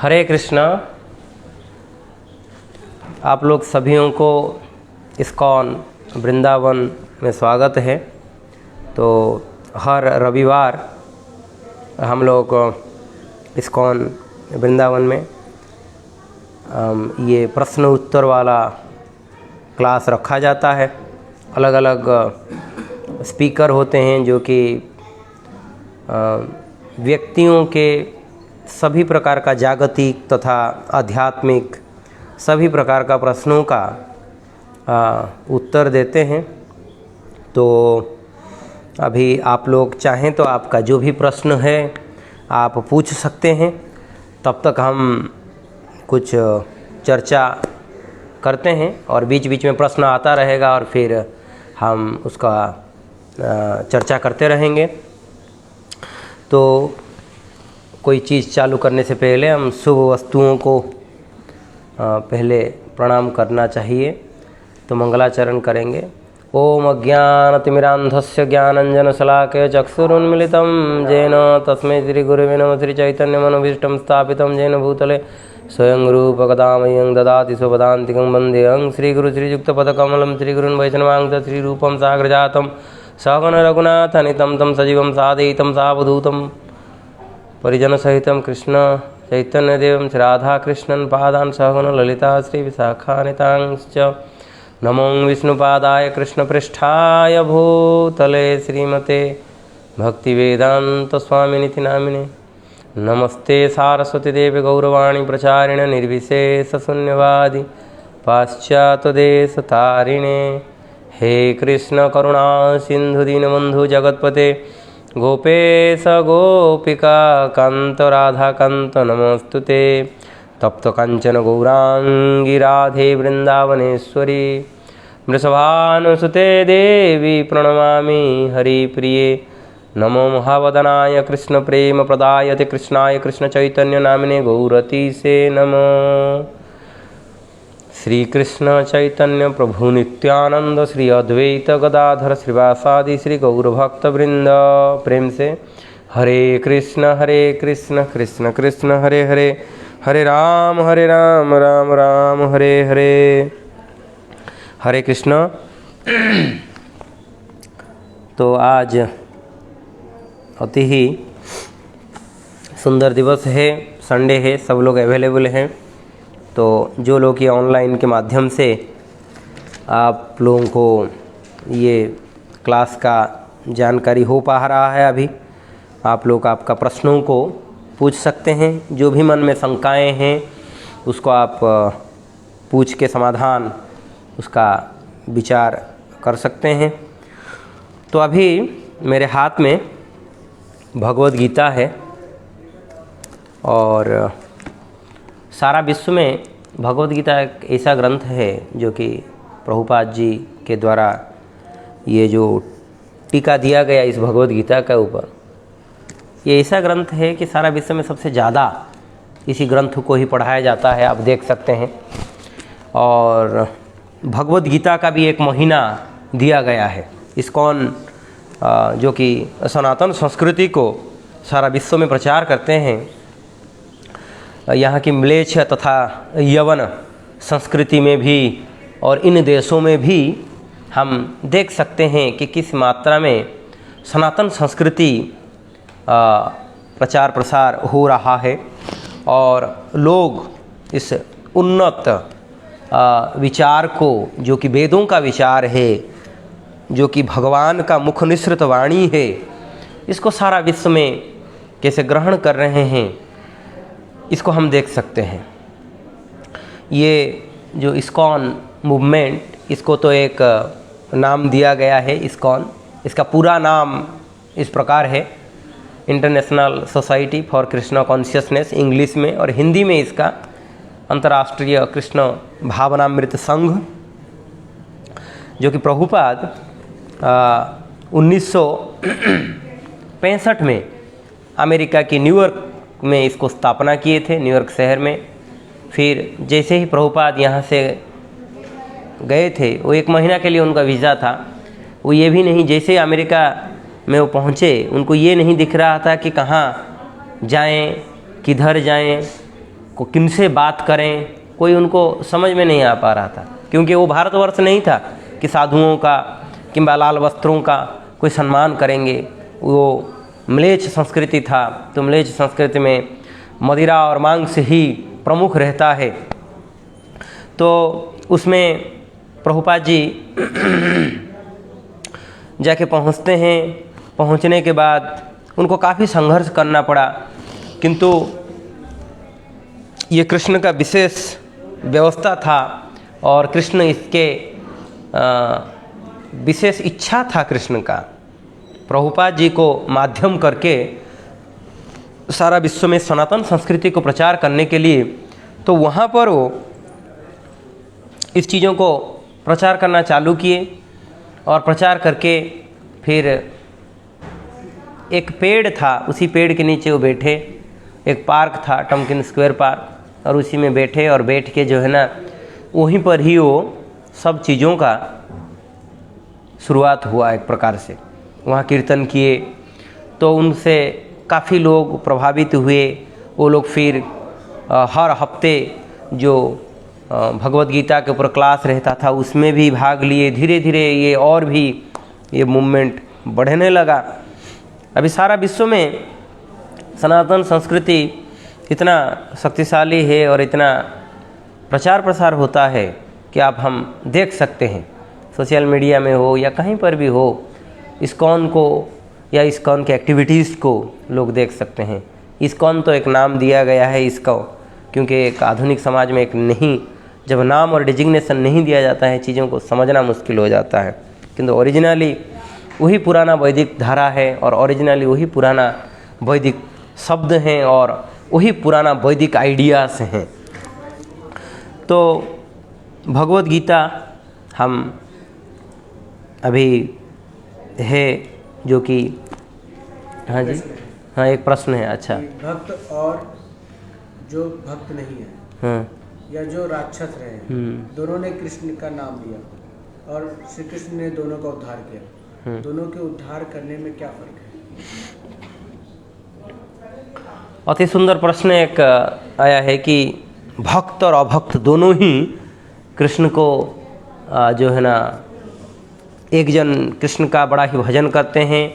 हरे कृष्णा। आप लोग सभियों को इस्कॉन वृंदावन में स्वागत है। तो हर रविवार हम लोग इस्कॉन वृंदावन में ये प्रश्न उत्तर वाला क्लास रखा जाता है। अलग अलग स्पीकर होते हैं जो कि व्यक्तियों के सभी प्रकार का जागतिक तथा आध्यात्मिक सभी प्रकार का प्रश्नों का उत्तर देते हैं। तो अभी आप लोग चाहें तो आपका जो भी प्रश्न है आप पूछ सकते हैं। तब तक हम कुछ चर्चा करते हैं और बीच बीच में प्रश्न आता रहेगा और फिर हम उसका चर्चा करते रहेंगे। तो कोई चीज़ चालू करने से पहले हम शुभ वस्तुओं को पहले प्रणाम करना चाहिए। तो मंगलाचरण करेंगे। ओम अज्ञानतिमिरान्धस्य ज्ञानञ्जनशलाकया चक्षुरुन्मीलितं येन तस्मै श्रीगुरुवे नमः। श्रीचैतन्यमनोभीष्टं स्थापितं येन भूतले स्वयं रूपकदामयं ददाति स्वपदान्तिकं वन्देऽहं श्रीगुरु श्रीयुक्तपदकमलं श्रीगुरुन् वैष्णवांश श्रीरूपं साग्रजातं सहगण रघुनाथानितं तं सजीवं सादयितं सावधूतं परिजनसहितं कृष्ण चैतन्यदेवं श्रीराधाकृष्णन् पादान् सहगण ललिता श्रीविशाखानितांश्च नमो विष्णुपादाय कृष्णपृष्ठाय भूतले श्रीमते भक्तिवेदान्तस्वामिनिति नामिने। नमस्ते सारस्वतीदेवे गौरवाणी प्रचारिणे निर्विशेषशून्यवादी पाश्चात्यदेशतारिणे। हे कृष्ण करुणा सिंधु दीनबन्धु जगत्पते गोपेश गोपिका कांत राधा कांत नमोस्तुते। तप्त कांचन गौरांगी राधे वृंदावनेश्वरी वृषभानुसुते देवी प्रणमामि हरिप्रिये। नमो महावदनाय कृष्ण प्रेम प्रदायते कृष्णाय कृष्ण चैतन्य नामिने गौरतीसे नमः। श्री कृष्ण चैतन्य प्रभु नित्यानंद श्री अद्वैत गदाधर श्रीवासादि श्री गौरभक्तवृंद। प्रेम से हरे कृष्ण कृष्ण कृष्ण हरे हरे, हरे राम राम राम हरे हरे। हरे कृष्ण। तो आज अति ही सुंदर दिवस है, संडे है, सब लोग अवेलेबल हैं। तो जो लोग ये ऑनलाइन के माध्यम से आप लोगों को ये क्लास का जानकारी हो पा रहा है, अभी आप लोग आपका प्रश्नों को पूछ सकते हैं। जो भी मन में शंकाएं हैं उसको आप पूछ के समाधान उसका विचार कर सकते हैं। तो अभी मेरे हाथ में भगवद गीता है और सारा विश्व में भगवद गीता एक ऐसा ग्रंथ है जो कि प्रभुपाद जी के द्वारा ये जो टीका दिया गया इस भगवद गीता के ऊपर, ये ऐसा ग्रंथ है कि सारा विश्व में सबसे ज़्यादा इसी ग्रंथ को ही पढ़ाया जाता है, आप देख सकते हैं। और भगवद गीता का भी एक महीना दिया गया है। इस्कॉन जो कि सनातन संस्कृति को सारा विश्व में प्रचार करते हैं, यहाँ की म्लेच्छ तथा यवन संस्कृति में भी और इन देशों में भी हम देख सकते हैं कि किस मात्रा में सनातन संस्कृति प्रचार प्रसार हो रहा है और लोग इस उन्नत विचार को, जो कि वेदों का विचार है, जो कि भगवान का मुख निसृत वाणी है, इसको सारा विश्व में कैसे ग्रहण कर रहे हैं इसको हम देख सकते हैं। ये जो इस्कॉन मूवमेंट, इसको तो एक नाम दिया गया है इस्कॉन। इसका पूरा नाम इस प्रकार है, international society for Krishna consciousness English में, और हिंदी में इसका अंतर्राष्ट्रीय कृष्ण भावनामृत संघ, जो कि प्रभुपाद 1965 में अमेरिका की न्यूयॉर्क में इसको स्थापना किए थे, न्यूयॉर्क शहर में। फिर जैसे ही प्रभुपाद यहाँ से गए थे, वो 1 महीना के लिए उनका वीज़ा था, वो ये भी नहीं, जैसे अमेरिका में वो पहुँचे उनको ये नहीं दिख रहा था कि कहाँ जाएं, किधर जाएं, को किनसे बात करें, कोई उनको समझ में नहीं आ पा रहा था, क्योंकि वो भारतवर्ष नहीं था कि साधुओं का किंबा लाल वस्त्रों का कोई सम्मान करेंगे। वो म्लेच्छ संस्कृति था, तो म्लेच्छ संस्कृति में मदिरा और मांस ही प्रमुख रहता है। तो उसमें प्रभुपाद जी जाके पहुंचते हैं। पहुंचने के बाद उनको काफ़ी संघर्ष करना पड़ा, किंतु ये कृष्ण का विशेष व्यवस्था था और कृष्ण इसके विशेष इच्छा था कृष्ण का, प्रभुपाद जी को माध्यम करके सारा विश्व में सनातन संस्कृति को प्रचार करने के लिए। तो वहाँ पर वो इस चीज़ों को प्रचार करना चालू किए और प्रचार करके फिर एक पेड़ था, उसी पेड़ के नीचे वो बैठे। एक पार्क था, टमकिन स्क्वायर पार्क, और उसी में बैठे और बैठ के जो है ना वहीं पर ही वो सब चीज़ों का शुरुआत हुआ एक प्रकार से। वहाँ कीर्तन किए तो उनसे काफ़ी लोग प्रभावित हुए। वो लोग फिर हर हफ्ते जो भगवद गीता के ऊपर क्लास रहता था उसमें भी भाग लिए। धीरे धीरे ये और भी ये मूवमेंट बढ़ने लगा। अभी सारा विश्व में सनातन संस्कृति इतना शक्तिशाली है और इतना प्रचार प्रसार होता है कि आप हम देख सकते हैं, सोशल मीडिया में हो या कहीं पर भी हो, इस्कॉन को या इस्कॉन के एक्टिविटीज़ को लोग देख सकते हैं। इस्कॉन तो एक नाम दिया गया है इसको, क्योंकि एक आधुनिक समाज में एक नहीं, जब नाम और डिजिग्नेशन नहीं दिया जाता है चीज़ों को समझना मुश्किल हो जाता है। किंतु ओरिजिनली वही पुराना वैदिक धारा है और ओरिजिनली वही पुराना वैदिक शब्द हैं और वही पुराना वैदिक आइडियाज़ हैं। तो भगवद गीता हम अभी है जो कि हाँ जी, हाँ एक प्रश्न है। अच्छा, भक्त और जो भक्त नहीं है, हाँ, या जो राक्षस रहे, दोनों ने कृष्ण का नाम लिया और श्री कृष्ण ने दोनों का उद्धार किया। दोनों के उद्धार करने में क्या फर्क है? अति सुंदर प्रश्न एक आया है कि भक्त और अभक्त दोनों ही कृष्ण को जो है ना, एक जन कृष्ण का बड़ा ही भजन करते हैं,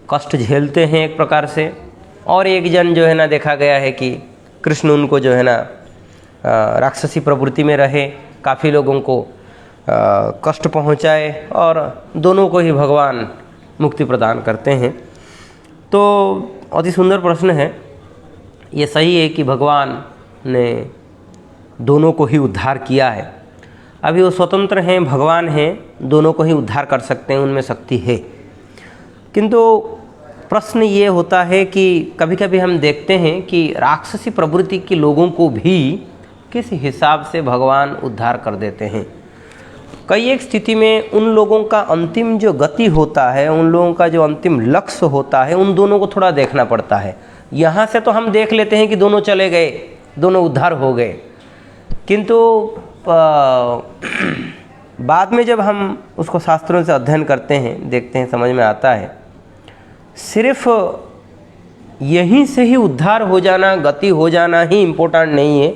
कष्ट झेलते हैं एक प्रकार से, और एक जन जो है ना देखा गया है कि कृष्ण उनको जो है ना राक्षसी प्रवृत्ति में रहे, काफ़ी लोगों को कष्ट पहुँचाए, और दोनों को ही भगवान मुक्ति प्रदान करते हैं। तो अति सुंदर प्रश्न है। ये सही है कि भगवान ने दोनों को ही उद्धार किया है। अभी वो स्वतंत्र हैं, भगवान हैं, दोनों को ही उद्धार कर सकते हैं, उनमें शक्ति है। किंतु प्रश्न ये होता है कि कभी कभी हम देखते हैं कि राक्षसी प्रवृत्ति के लोगों को भी किस हिसाब से भगवान उद्धार कर देते हैं। कई एक स्थिति में उन लोगों का अंतिम जो गति होता है, उन लोगों का जो अंतिम लक्ष्य होता है, उन दोनों को थोड़ा देखना पड़ता है। यहाँ से तो हम देख लेते हैं कि दोनों चले गए, दोनों उद्धार हो गए, किंतु बाद में जब हम उसको शास्त्रों से अध्ययन करते हैं, देखते हैं, समझ में आता है सिर्फ यहीं से ही उद्धार हो जाना, गति हो जाना ही इम्पोर्टेंट नहीं है।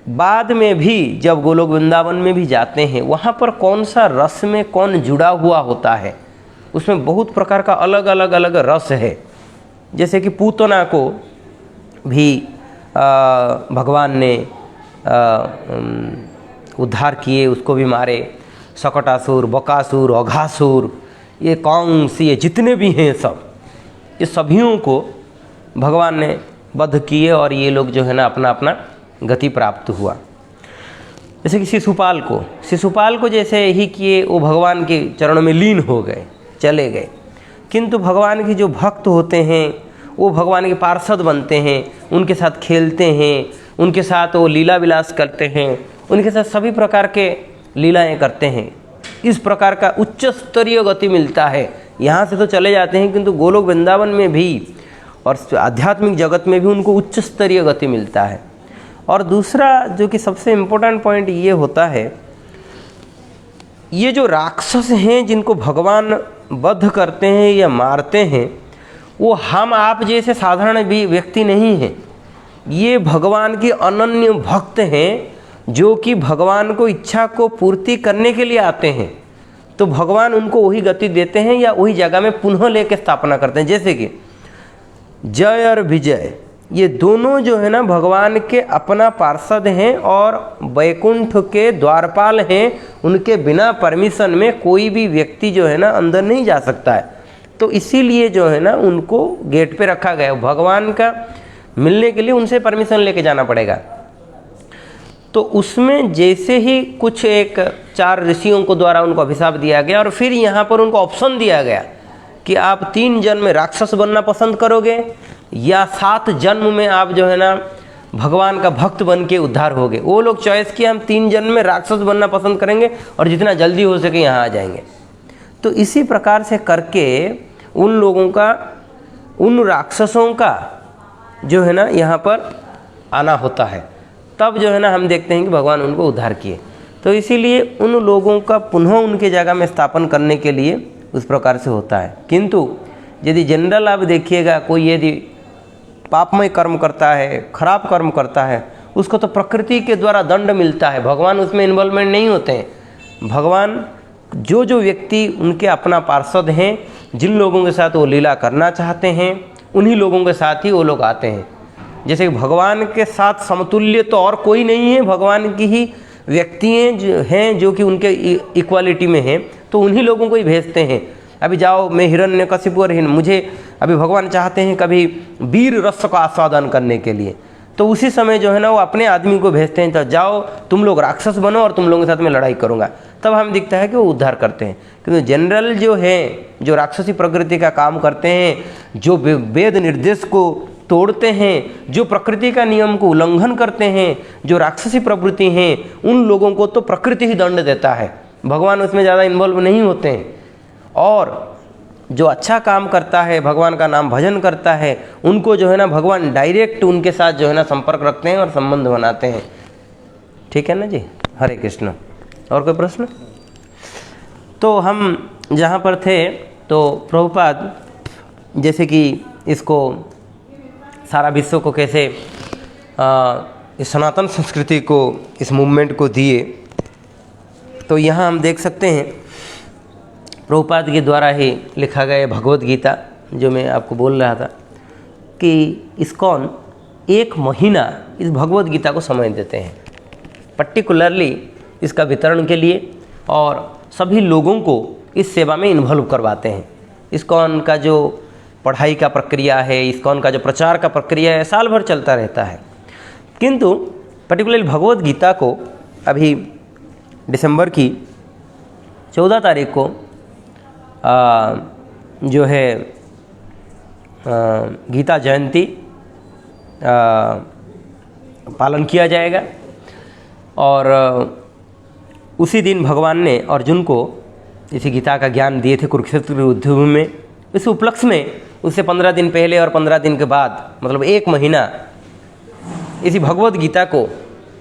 बाद में भी जब गोलोक वृंदावन में भी जाते हैं, वहाँ पर कौन सा रस में कौन जुड़ा हुआ होता है, उसमें बहुत प्रकार का अलग अलग रस है। जैसे कि पूतना को भी भगवान ने उद्धार किए, उसको भी मारे। शकटासुर, बकासुर, अघासुर, ये कंस, ये जितने भी हैं सब, ये सभियों को भगवान ने वध किए और ये लोग जो है ना अपना अपना गति प्राप्त हुआ। जैसे कि शिशुपाल को जैसे ही किए, वो भगवान के चरणों में लीन हो गए, चले गए। किंतु भगवान के जो भक्त होते हैं वो भगवान के पार्षद बनते हैं, उनके साथ खेलते हैं, उनके साथ वो लीला विलास करते हैं, उनके साथ सभी प्रकार के लीलाएं करते हैं। इस प्रकार का उच्च स्तरीय गति मिलता है। यहाँ से तो चले जाते हैं, किंतु गोलोक वृंदावन में भी और आध्यात्मिक जगत में भी उनको उच्च स्तरीय गति मिलता है। और दूसरा जो कि सबसे इम्पोर्टेंट पॉइंट ये होता है, ये जो राक्षस हैं जिनको भगवान वध करते हैं या मारते हैं, वो हम आप जैसे साधारण भी व्यक्ति नहीं हैं। ये भगवान के अनन्य भक्त हैं, जो कि भगवान को इच्छा को पूर्ति करने के लिए आते हैं। तो भगवान उनको वही गति देते हैं या वही जगह में पुनः लेके स्थापना करते हैं। जैसे कि जय और विजय, ये दोनों जो है ना भगवान के अपना पार्षद हैं और वैकुंठ के द्वारपाल हैं। उनके बिना परमिशन में कोई भी व्यक्ति जो है ना अंदर नहीं जा सकता है। तो इसीलिए जो है ना उनको गेट पे रखा गया। भगवान का मिलने के लिए उनसे परमिशन लेके जाना पड़ेगा। तो उसमें जैसे ही कुछ एक 4 ऋषियों को द्वारा उनको अभिशाप दिया गया और फिर यहाँ पर उनको ऑप्शन दिया गया कि आप 3 जन्म में राक्षस बनना पसंद करोगे या 7 जन्म में आप जो है ना भगवान का भक्त बन के उद्धार होगे। वो लोग चॉइस किया हम 3 जन्म में राक्षस बनना पसंद करेंगे और जितना जल्दी हो सके यहाँ आ जाएंगे। तो इसी प्रकार से करके उन लोगों का, उन राक्षसों का जो है ना यहाँ पर आना होता है। तब जो है ना हम देखते हैं कि भगवान उनको उद्धार किए। तो इसीलिए उन लोगों का पुनः उनके जगह में स्थापन करने के लिए उस प्रकार से होता है। किंतु यदि जनरल आप देखिएगा, कोई यदि पापमय कर्म करता है, खराब कर्म करता है, उसको तो प्रकृति के द्वारा दंड मिलता है। भगवान उसमें इन्वॉल्वमेंट नहीं होते हैं। भगवान जो जो व्यक्ति उनके अपना पार्षद हैं, जिन लोगों के साथ वो लीला करना चाहते हैं, उन्हीं लोगों के साथ ही वो लोग आते हैं। जैसे भगवान के साथ समतुल्य तो और कोई नहीं है, भगवान की ही व्यक्ति हैं जो कि उनके इक्वालिटी में हैं, तो उन्हीं लोगों को ही भेजते हैं। अभी जाओ, मैं हिरण्यकशिपु और मुझे अभी भगवान चाहते हैं कभी वीर रस का आस्वादन करने के लिए, तो उसी समय जो है ना वो अपने आदमी को भेजते हैं, तो जाओ तुम लोग राक्षस बनो और तुम लोगों के साथ मैं लड़ाई करूँगा। तब हमें दिखता है कि वो उद्धार करते हैं। क्योंकि जनरल जो है, जो राक्षसी प्रकृति का काम करते हैं, जो वेद निर्देश को तोड़ते हैं, जो प्रकृति का नियम को उल्लंघन करते हैं, जो राक्षसी प्रवृत्ति हैं, उन लोगों को तो प्रकृति ही दंड देता है। भगवान उसमें ज़्यादा इन्वॉल्व नहीं होते हैं। और जो अच्छा काम करता है, भगवान का नाम भजन करता है, उनको जो है ना भगवान डायरेक्ट उनके साथ जो है ना संपर्क रखते हैं और संबंध बनाते हैं। ठीक है ना जी। हरे कृष्ण। और कोई प्रश्न? तो हम जहाँ पर थे, तो प्रभुपाद जैसे कि इसको सारा विश्व को कैसे इस सनातन संस्कृति को, इस मूवमेंट को दिए, तो यहाँ हम देख सकते हैं प्रभुपाद के द्वारा ही लिखा गया भगवद गीता, जो मैं आपको बोल रहा था कि इस्कॉन 1 महीना इस भगवद गीता को समय देते हैं, पर्टिकुलरली इसका वितरण के लिए, और सभी लोगों को इस सेवा में इन्वॉल्व करवाते हैं। इस्कॉन का जो पढ़ाई का प्रक्रिया है, इस्कॉन का जो प्रचार का प्रक्रिया है, साल भर चलता रहता है। किंतु पर्टिकुलरली भगवद गीता को अभी दिसंबर की 14 तारीख को जो है गीता जयंती पालन किया जाएगा। और उसी दिन भगवान ने अर्जुन को इसी गीता का ज्ञान दिए थे कुरुक्षेत्र युद्धभूमि में। इस उपलक्ष्य में उससे 15 दिन पहले और 15 दिन के बाद, मतलब 1 महीना इसी भगवद गीता को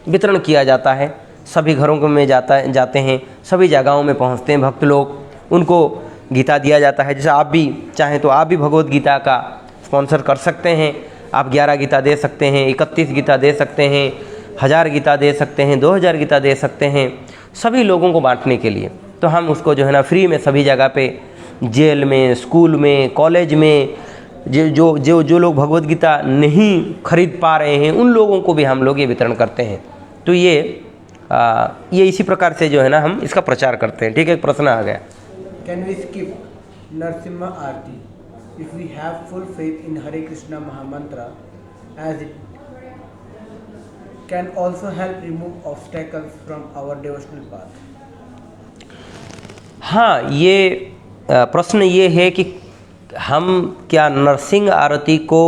वितरण किया जाता है। सभी घरों में जाते हैं, सभी जगहों में पहुंचते हैं भक्त लोग, उनको गीता दिया जाता है। जैसे आप भी चाहें तो आप भी भगवद गीता का स्पॉन्सर कर सकते हैं। आप 11 गीता दे सकते हैं, 31 गीता दे सकते हैं, 1000 गीता दे सकते हैं, 2000 गीता दे सकते हैं, सभी लोगों को बांटने के लिए। तो हम उसको जो है ना फ्री में सभी जगह पे, जेल में, स्कूल में, कॉलेज में, जो लोग भगवद गीता नहीं खरीद पा रहे हैं, उन लोगों को भी हम लोग ये वितरण करते हैं। तो ये इसी प्रकार से जो है ना हम इसका प्रचार करते हैं। ठीक है, एक प्रश्न आ गया। Can we skip Narsimha Aarti if we have full faith in Hare Krishna Mahamantra, as it can also help remove obstacles from our devotional path? हाँ, ये प्रश्न ये है कि हम क्या नरसिंह आरती को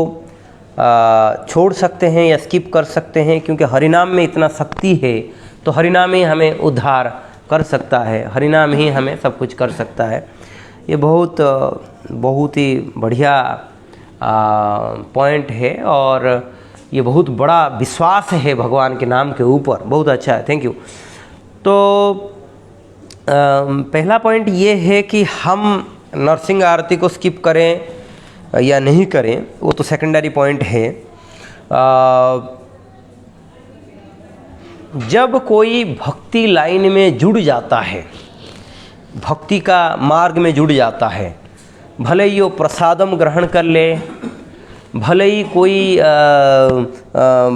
छोड़ सकते हैं या स्किप कर सकते हैं, क्योंकि हरिनाम में इतना शक्ति है, तो हरिनाम ही हमें उद्धार कर सकता है, हरिनाम ही हमें सब कुछ कर सकता है। ये बहुत ही बढ़िया पॉइंट है और ये बहुत बड़ा विश्वास है भगवान के नाम के ऊपर। बहुत अच्छा है, थैंक यू। तो पहला पॉइंट ये है कि हम नरसिंह आरती को स्किप करें या नहीं करें, वो तो सेकेंडरी पॉइंट है। जब कोई भक्ति लाइन में जुड़ जाता है, भक्ति का मार्ग में जुड़ जाता है, भले ही वो प्रसादम ग्रहण कर ले, भले ही कोई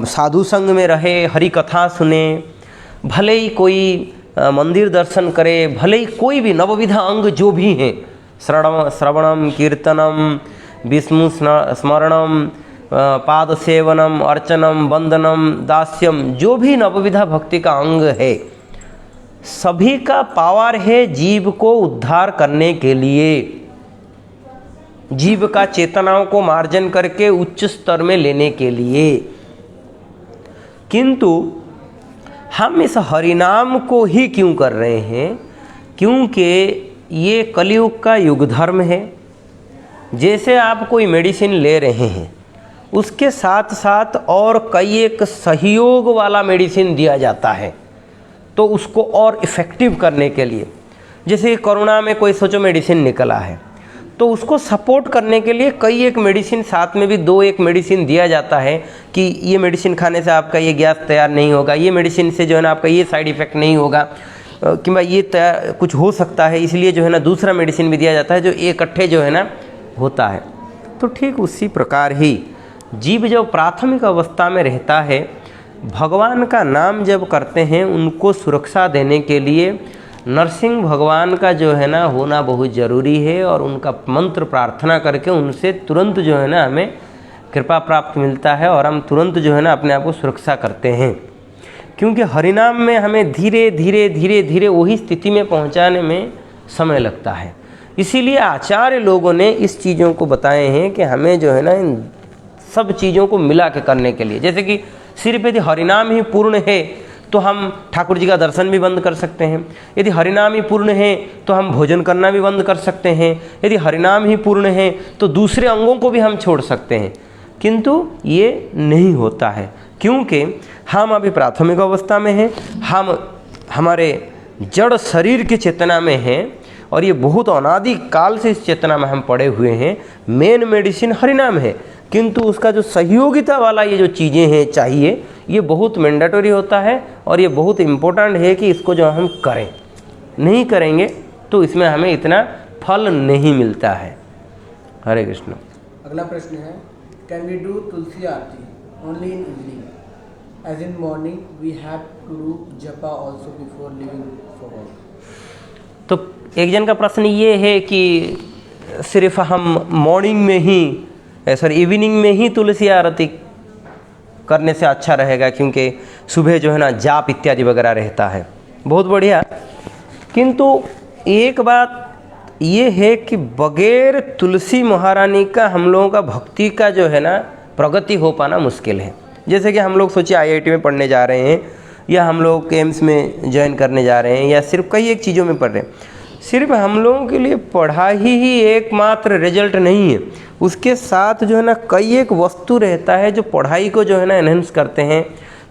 साधु संग में रहे, हरि कथा सुने, भले ही कोई मंदिर दर्शन करे, भले ही कोई भी नवविधा अंग जो भी हैं, श्रवणम कीर्तनम विष्णु स्मरणम पाद सेवनम अर्चनम वंदनम दास्यम, जो भी नवविधा भक्ति का अंग है, सभी का पावर है जीव को उद्धार करने के लिए, जीव का चेतनाओं को मार्जन करके उच्च स्तर में लेने के लिए। किंतु हम इस हरिनाम को ही क्यों कर रहे हैं? क्योंकि ये कलयुग का युग धर्म है। जैसे आप कोई मेडिसिन ले रहे हैं, उसके साथ साथ और कई एक सहयोग वाला मेडिसिन दिया जाता है, तो उसको और इफ़ेक्टिव करने के लिए, जैसे कोरोना में कोई सोचो मेडिसिन निकला है, तो उसको सपोर्ट करने के लिए कई एक मेडिसिन, साथ में भी 2-1 मेडिसिन दिया जाता है कि ये मेडिसिन खाने से आपका ये गैस तैयार नहीं होगा, ये मेडिसिन से जो है ना आपका ये साइड इफ़ेक्ट नहीं होगा, कि भाई ये कुछ हो सकता है, इसलिए जो है ना दूसरा मेडिसिन भी दिया जाता है जो इकट्ठे जो है ना होता है। तो ठीक उसी प्रकार ही जीव जब प्राथमिक अवस्था में रहता है, भगवान का नाम जब करते हैं, उनको सुरक्षा देने के लिए नरसिंह भगवान का जो है ना होना बहुत ज़रूरी है, और उनका मंत्र प्रार्थना करके उनसे तुरंत जो है ना हमें कृपा प्राप्त मिलता है, और हम तुरंत जो है ना अपने आप को सुरक्षा करते हैं। क्योंकि हरिनाम में हमें धीरे धीरे धीरे धीरे वही स्थिति में पहुंचाने में समय लगता है। इसीलिए आचार्य लोगों ने इस चीज़ों को बताए हैं कि हमें जो है ना इन सब चीज़ों को मिला के करने के लिए, जैसे कि सिर्फ यदि हरिनाम ही पूर्ण है तो हम ठाकुर जी का दर्शन भी बंद कर सकते हैं, यदि हरिनाम ही पूर्ण है तो हम भोजन करना भी बंद कर सकते हैं, यदि हरिनाम ही पूर्ण है तो दूसरे अंगों को भी हम छोड़ सकते हैं। किंतु ये नहीं होता है, क्योंकि हम अभी प्राथमिक अवस्था में हैं, हम हमारे जड़ शरीर की चेतना में हैं, और ये बहुत अनादि काल से इस चेतना में हम पड़े हुए हैं। मेन मेडिसिन हरिनाम है, किंतु उसका जो सहयोगिता वाला ये जो चीज़ें हैं चाहिए, ये बहुत मैंडेटरी होता है, और ये बहुत इम्पोर्टेंट है कि इसको जो हम करें, नहीं करेंगे तो इसमें हमें इतना फल नहीं मिलता है। हरे कृष्ण। अगला प्रश्न है, can we do Tulsi aarti only in evening, as in morning we have to do japa also before living for work? तो एक जन का प्रश्न ये है कि सिर्फ हम मॉर्निंग में ही इवनिंग में ही तुलसी आरती करने से अच्छा रहेगा, क्योंकि सुबह जो है ना जाप इत्यादि वगैरह रहता है। बहुत बढ़िया, किंतु एक बात ये है कि बगैर तुलसी महारानी का हम लोगों का भक्ति का जो है ना प्रगति हो पाना मुश्किल है। जैसे कि हम लोग सोचिए IIT में पढ़ने जा रहे हैं, या हम लोग एम्स में ज्वाइन करने जा रहे हैं, या सिर्फ कई एक चीज़ों में पढ़ रहे हैं। सिर्फ हम लोगों के लिए पढ़ाई ही एकमात्र रिजल्ट नहीं है, उसके साथ जो है ना कई एक वस्तु रहता है जो पढ़ाई को जो है ना एनहेंस करते हैं,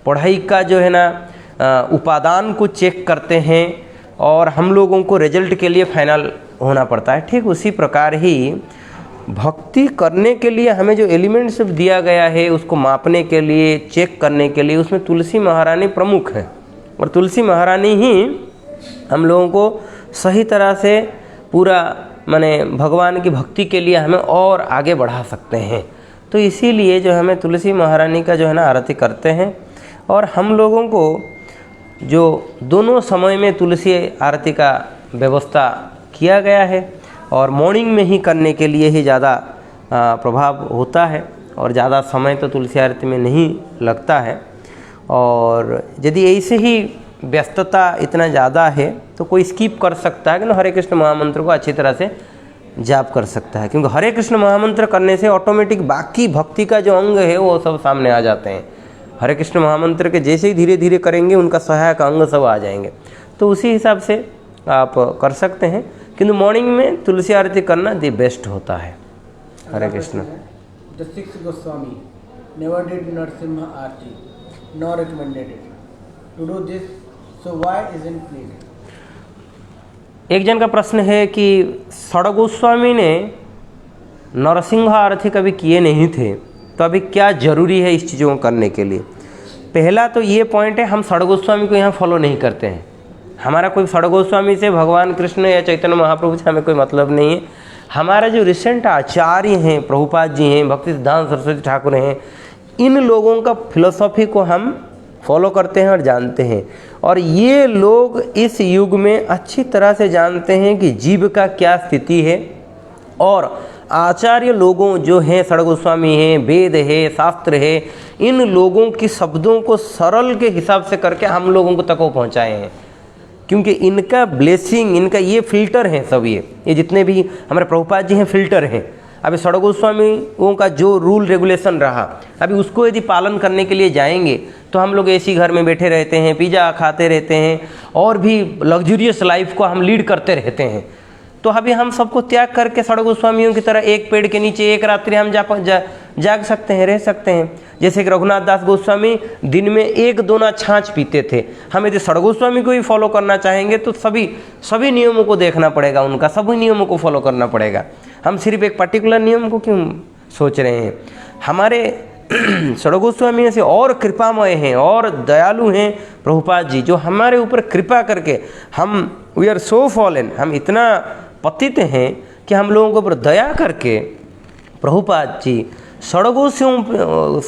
पढ़ाई का जो है ना उपादान को चेक करते हैं, और हम लोगों को रिजल्ट के लिए फाइनल होना पड़ता है। ठीक उसी प्रकार ही भक्ति करने के लिए हमें जो एलिमेंट्स दिया गया है, उसको मापने के लिए, चेक करने के लिए, उसमें तुलसी महारानी प्रमुख है, और तुलसी महारानी ही हम लोगों को सही तरह से पूरा माने भगवान की भक्ति के लिए हमें और आगे बढ़ा सकते हैं। तो इसीलिए जो हमें तुलसी महारानी का जो है ना आरती करते हैं, और हम लोगों को जो दोनों समय में तुलसी आरती का व्यवस्था किया गया है, और मॉर्निंग में ही करने के लिए ही ज़्यादा प्रभाव होता है, और ज़्यादा समय तो तुलसी आरती में नहीं लगता है। और यदि ऐसे ही व्यस्तता इतना ज़्यादा है तो कोई स्किप कर सकता है, कि हरे कृष्ण महामंत्र को अच्छी तरह से जाप कर सकता है, क्योंकि हरे कृष्ण महामंत्र करने से ऑटोमेटिक बाकी भक्ति का जो अंग है वो सब सामने आ जाते हैं। हरे कृष्ण महामंत्र के जैसे ही धीरे धीरे करेंगे, उनका सहायक अंग सब आ जाएंगे। तो उसी हिसाब से आप कर सकते हैं, किंतु मॉर्निंग में तुलसी आरती करना दी बेस्ट होता है। हरे Krishna. The sixth Goswami never did Narsimha Aarti, nor recommended it. To do this, so why isn't needed? एक जन का प्रश्न है कि षड गोस्वामी ने नरसिंह आरती कभी किए नहीं थे, तो अभी क्या ज़रूरी है इस चीज़ों को करने के लिए? पहला तो ये पॉइंट है, हम षड गोस्वामी को यहाँ फॉलो नहीं करते हैं। हमारा कोई षड गोस्वामी से, भगवान कृष्ण या चैतन्य महाप्रभु से हमें कोई मतलब नहीं है। हमारा जो रिसेंट आचार्य हैं, प्रभुपाद जी हैं, भक्ति सिद्धांत सरस्वती ठाकुर हैं, इन लोगों का फिलोसॉफी को हम फॉलो करते हैं और जानते हैं। और ये लोग इस युग में अच्छी तरह से जानते हैं कि जीव का क्या स्थिति है। और आचार्य लोगों जो हैं, षड गोस्वामी हैं, वेद है, शास्त्र है, इन लोगों की शब्दों को सरल के हिसाब से करके हम लोगों को तक वो पहुँचाए हैं। क्योंकि इनका ब्लेसिंग, इनका ये फिल्टर है सब, ये जितने भी हमारे प्रभुपाद जी हैं फिल्टर हैं। अभी षड गोस्वामियों का जो रूल रेगुलेशन रहा, अभी उसको यदि पालन करने के लिए जाएंगे तो हम लोग ऐसी घर में बैठे रहते हैं, पिज़्ज़ा खाते रहते हैं और भी लग्जूरियस लाइफ को हम लीड करते रहते हैं। तो अभी हम सबको त्याग करके षड गोस्वामियों की तरह एक पेड़ के नीचे एक रात्रि हम जाग सकते हैं, रह सकते हैं। जैसे कि रघुनाथ दास गोस्वामी दिन में 1-2 छाछ पीते थे। हम यदि षड गोस्वामी को ही फॉलो करना चाहेंगे तो सभी नियमों को देखना पड़ेगा, उनका सभी नियमों को फॉलो करना पड़ेगा। हम सिर्फ एक पर्टिकुलर नियम को क्यों सोच रहे हैं? हमारे षड गोस्वामी से और कृपामय हैं और दयालु हैं प्रभुपाद जी, जो हमारे ऊपर कृपा करके वी आर सो फॉलन, हम इतना पतित हैं कि हम लोगों के ऊपर दया करके प्रभुपाद जी षड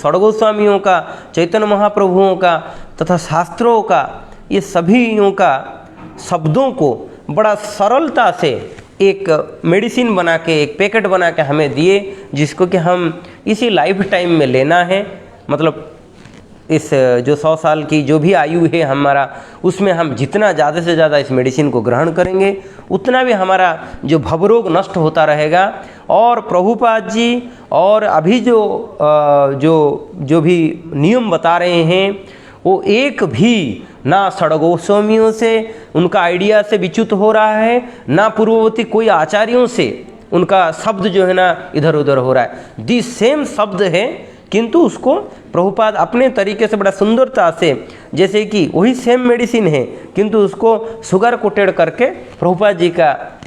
गोस्वामियों का, चैतन्य महाप्रभुओं का तथा शास्त्रों का, ये सभीयों का शब्दों को बड़ा सरलता से एक मेडिसिन बना के, एक पैकेट बना के हमें दिए, जिसको कि हम इसी लाइफ टाइम में लेना है। मतलब इस जो 100 साल की जो भी आयु है हमारा, उसमें हम जितना ज़्यादा से ज़्यादा इस मेडिसिन को ग्रहण करेंगे उतना भी हमारा जो भवरोग नष्ट होता रहेगा। और प्रभुपाद जी और अभी जो भी नियम बता रहे हैं वो एक भी ना षड गोस्वामियों से उनका आइडिया से विच्युत हो रहा है, ना पूर्ववर्ती कोई आचार्यों से उनका शब्द जो है ना इधर उधर हो रहा है। दी सेम शब्द है, किंतु उसको प्रभुपाद अपने तरीके से बड़ा सुंदरता से, जैसे कि वही सेम मेडिसिन है किंतु उसको शुगर कोटेड करके प्रभुपाद जी का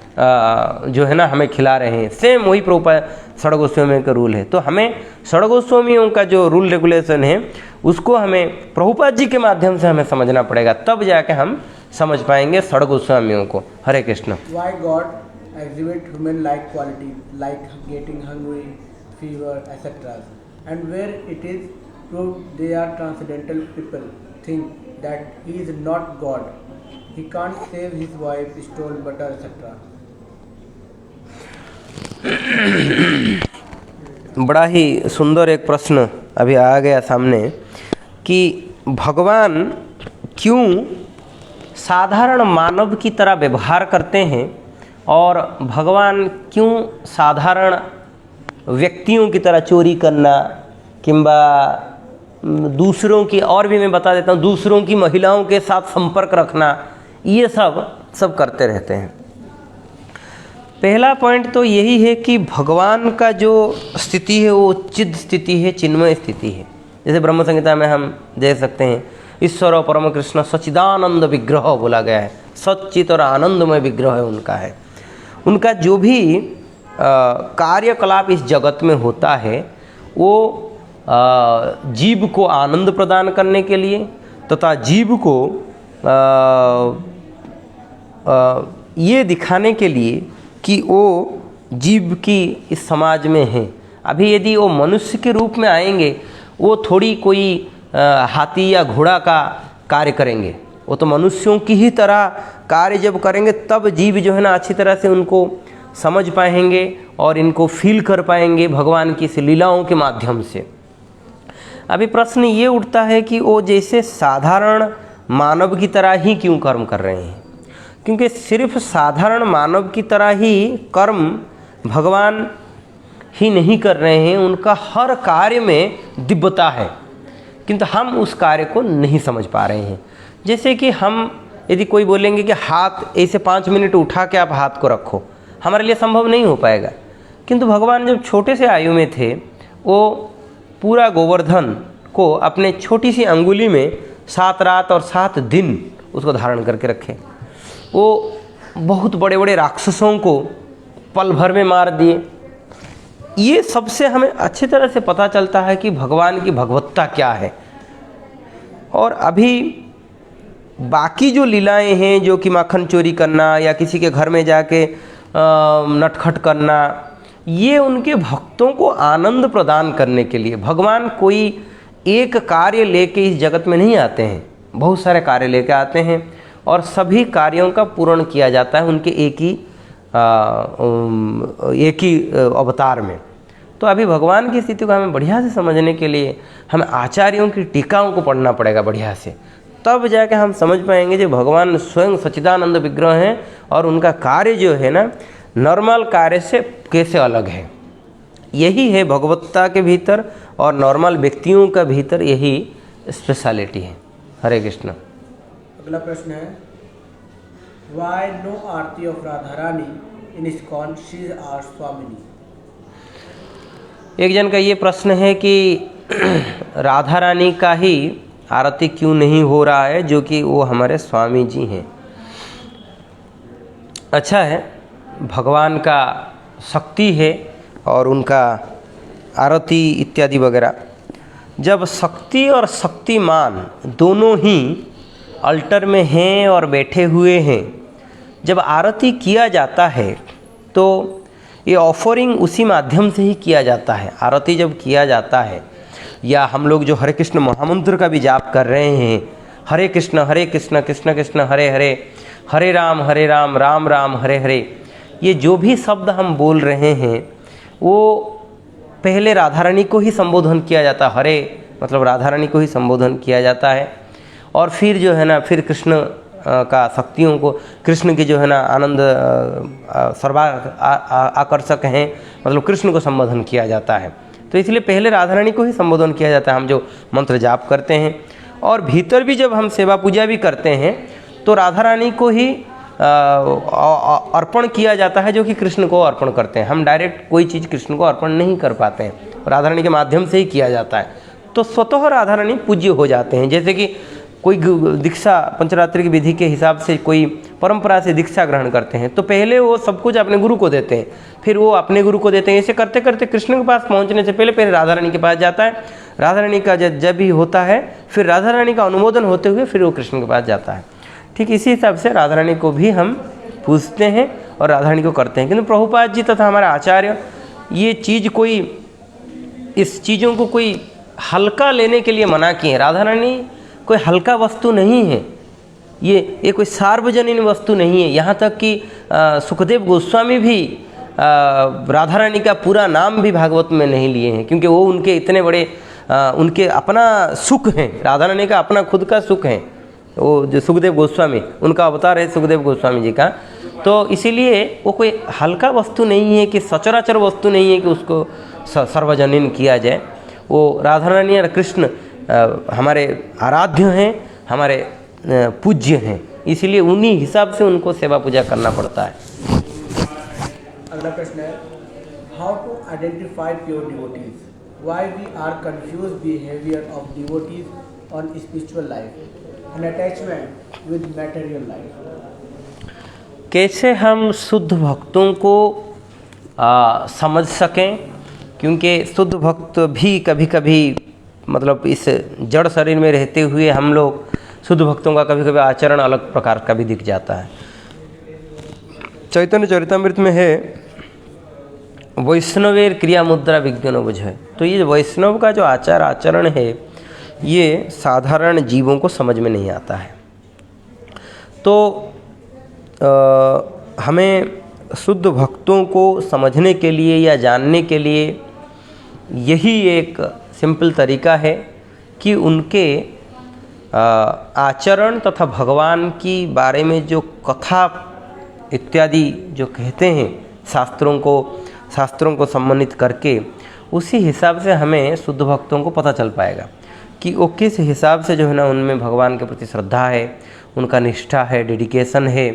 जो है ना हमें खिला रहे हैं। सेम वही प्रभुपाद षड गोस्वामी का रूल है। तो हमें षड गोस्वामियों का जो रूल रेगुलेशन है उसको हमें प्रभुपाद जी के माध्यम से हमें समझना पड़ेगा, तब जाके हम समझ पाएंगे षड गोस्वामियों को। हरे Krishna. Why God exhibit human-like quality like getting hungry, fever, etc. And where it is proved they are transcendental people think that he is not God. He can't save his wife, stole butter, etc. बड़ा ही सुंदर एक प्रश्न अभी आ गया सामने कि भगवान क्यों साधारण मानव की तरह व्यवहार करते हैं और भगवान क्यों साधारण व्यक्तियों की तरह चोरी करना किंबा दूसरों की, और भी मैं बता देता हूँ, दूसरों की महिलाओं के साथ संपर्क रखना, ये सब करते रहते हैं। पहला पॉइंट तो यही है कि भगवान का जो स्थिति है वो चिद स्थिति है, चिन्मय स्थिति है। जैसे ब्रह्म संहिता में हम देख सकते हैं ईश्वर और परम कृष्ण सच्चिदानंद विग्रह बोला गया है, सच्चित और आनंदमय विग्रह उनका है। उनका जो भी कार्यकलाप इस जगत में होता है वो जीव को आनंद प्रदान करने के लिए तथा जीव को ये दिखाने के लिए कि वो जीव की इस समाज में है। अभी यदि वो मनुष्य के रूप में आएंगे वो थोड़ी कोई हाथी या घोड़ा का कार्य करेंगे, वो तो मनुष्यों की ही तरह कार्य जब करेंगे तब जीव जो है ना अच्छी तरह से उनको समझ पाएंगे और इनको फील कर पाएंगे भगवान की इस लीलाओं के माध्यम से। अभी प्रश्न ये उठता है कि वो जैसे साधारण मानव की तरह ही क्यों कर्म कर रहे हैं? क्योंकि सिर्फ साधारण मानव की तरह ही कर्म भगवान ही नहीं कर रहे हैं, उनका हर कार्य में दिव्यता है, किंतु हम उस कार्य को नहीं समझ पा रहे हैं। जैसे कि हम यदि कोई बोलेंगे कि हाथ ऐसे 5 मिनट उठा के आप हाथ को रखो, हमारे लिए संभव नहीं हो पाएगा। किंतु भगवान जब छोटे से आयु में थे वो पूरा गोवर्धन को अपने छोटी सी अंगुली में 7 रात और 7 दिन उसको धारण करके रखे। वो बहुत बड़े बड़े राक्षसों को पल भर में मार दिए। ये सबसे हमें अच्छी तरह से पता चलता है कि भगवान की भगवत्ता क्या है। और अभी बाकी जो लीलाएं हैं, जो कि माखन चोरी करना या किसी के घर में जाके नटखट करना, ये उनके भक्तों को आनंद प्रदान करने के लिए। भगवान कोई एक कार्य लेके इस जगत में नहीं आते हैं, बहुत सारे कार्य लेके आते हैं और सभी कार्यों का पूर्ण किया जाता है उनके एक ही अवतार में। तो अभी भगवान की स्थिति को हमें बढ़िया से समझने के लिए हमें आचार्यों की टीकाओं को पढ़ना पड़ेगा बढ़िया से, तब जाके हम समझ पाएंगे जो भगवान स्वयं सच्चिदानंद विग्रह हैं और उनका कार्य जो है ना नॉर्मल कार्य से कैसे अलग है। यही है भगवत्ता के भीतर और नॉर्मल व्यक्तियों का भीतर यही स्पेशलिटी है। हरे कृष्ण। अगला प्रश्न है, why no aarti of Radha Rani in ISKCON, she is our swamini. एक जन का ये प्रश्न है कि राधा रानी का ही आरती क्यों नहीं हो रहा है, जो कि वो हमारे स्वामी जी हैं। अच्छा है, भगवान का शक्ति है और उनका आरती इत्यादि वगैरह। जब शक्ति और शक्तिमान दोनों ही अल्टर में हैं और बैठे हुए हैं, जब आरती किया जाता है तो ये ऑफरिंग उसी माध्यम से ही किया जाता है। आरती जब किया जाता है या हम लोग जो हरे कृष्ण महामंत्र का भी जाप कर रहे हैं, हरे कृष्ण कृष्ण कृष्ण हरे हरे, हरे राम राम राम हरे हरे, ये जो भी शब्द हम बोल रहे हैं वो पहले राधा रानी को ही संबोधन किया जाता है। हरे मतलब राधा रानी को ही संबोधन किया जाता है और फिर जो है ना फिर कृष्ण का शक्तियों को, कृष्ण की जो है ना आनंद सर्वा आकर्षक हैं, मतलब कृष्ण को संबोधन किया जाता है। तो इसलिए पहले राधा रानी को ही संबोधन किया जाता है हम जो मंत्र जाप करते हैं। और भीतर भी जब हम सेवा पूजा भी करते हैं तो राधा रानी को ही अर्पण किया जाता है, जो कि कृष्ण को अर्पण करते हैं। हम डायरेक्ट कोई चीज़ कृष्ण को अर्पण नहीं कर पाते हैं, राधा रानी के माध्यम से ही किया जाता है। तो स्वतः राधा रानी पूज्य हो जाते हैं। जैसे कि कोई दीक्षा पंचरात्रि की विधि के हिसाब से कोई परंपरा से दीक्षा ग्रहण करते हैं तो पहले वो सब कुछ अपने गुरु को देते हैं, फिर वो अपने गुरु को देते हैं। ऐसे करते करते कृष्ण के पास पहुंचने से पहले राधा रानी के पास जाता है। राधा रानी का जब भी होता है फिर राधा रानी का अनुमोदन होते हुए फिर वो कृष्ण के पास जाता है। ठीक इसी हिसाब से राधा रानी को भी हम पूजते हैं और राधा रानी को करते हैं। किंतु प्रभुपाद जी तथा हमारे आचार्य ये चीज़ कोई, इस चीज़ों को कोई हल्का लेने के लिए मना किए। राधा रानी कोई हल्का वस्तु नहीं है, ये कोई सार्वजनिक वस्तु नहीं है। यहाँ तक कि सुखदेव गोस्वामी भी राधा रानी का पूरा नाम भी भागवत में नहीं लिए हैं, क्योंकि वो उनके इतने बड़े उनके अपना सुख हैं, राधा रानी का अपना खुद का सुख है। वो जो सुखदेव गोस्वामी, उनका अवतार है सुखदेव गोस्वामी जी का। तो इसीलिए वो कोई हल्का वस्तु नहीं है कि सचराचर वस्तु नहीं है कि उसको सार्वजनिक किया जाए। वो राधा रानी और कृष्ण हमारे आराध्य हैं, हमारे पूज्य हैं, इसलिए उन्हीं हिसाब से उनको सेवा पूजा करना पड़ता है। अगला प्रश्न है, how to identify pure devotees, why we are confuse behaviour of devotees on spiritual life and attachment with material life. कैसे हम शुद्ध भक्तों को समझ सकें, क्योंकि शुद्ध भक्त भी कभी कभी मतलब इस जड़ शरीर में रहते हुए हम लोग शुद्ध भक्तों का कभी कभी आचरण अलग प्रकार का भी दिख जाता है। चैतन्य चरितामृत में है, वैष्णवेर क्रिया मुद्रा विज्ञान बुझे। तो ये वैष्णव का जो आचरण है ये साधारण जीवों को समझ में नहीं आता है। तो हमें शुद्ध भक्तों को समझने के लिए या जानने के लिए यही एक सिंपल तरीका है कि उनके आचरण तथा भगवान की बारे में जो कथा इत्यादि जो कहते हैं शास्त्रों को सम्मानित करके, उसी हिसाब से हमें शुद्ध भक्तों को पता चल पाएगा कि वो किस हिसाब से जो है ना उनमें भगवान के प्रति श्रद्धा है, उनका निष्ठा है, डेडिकेशन है।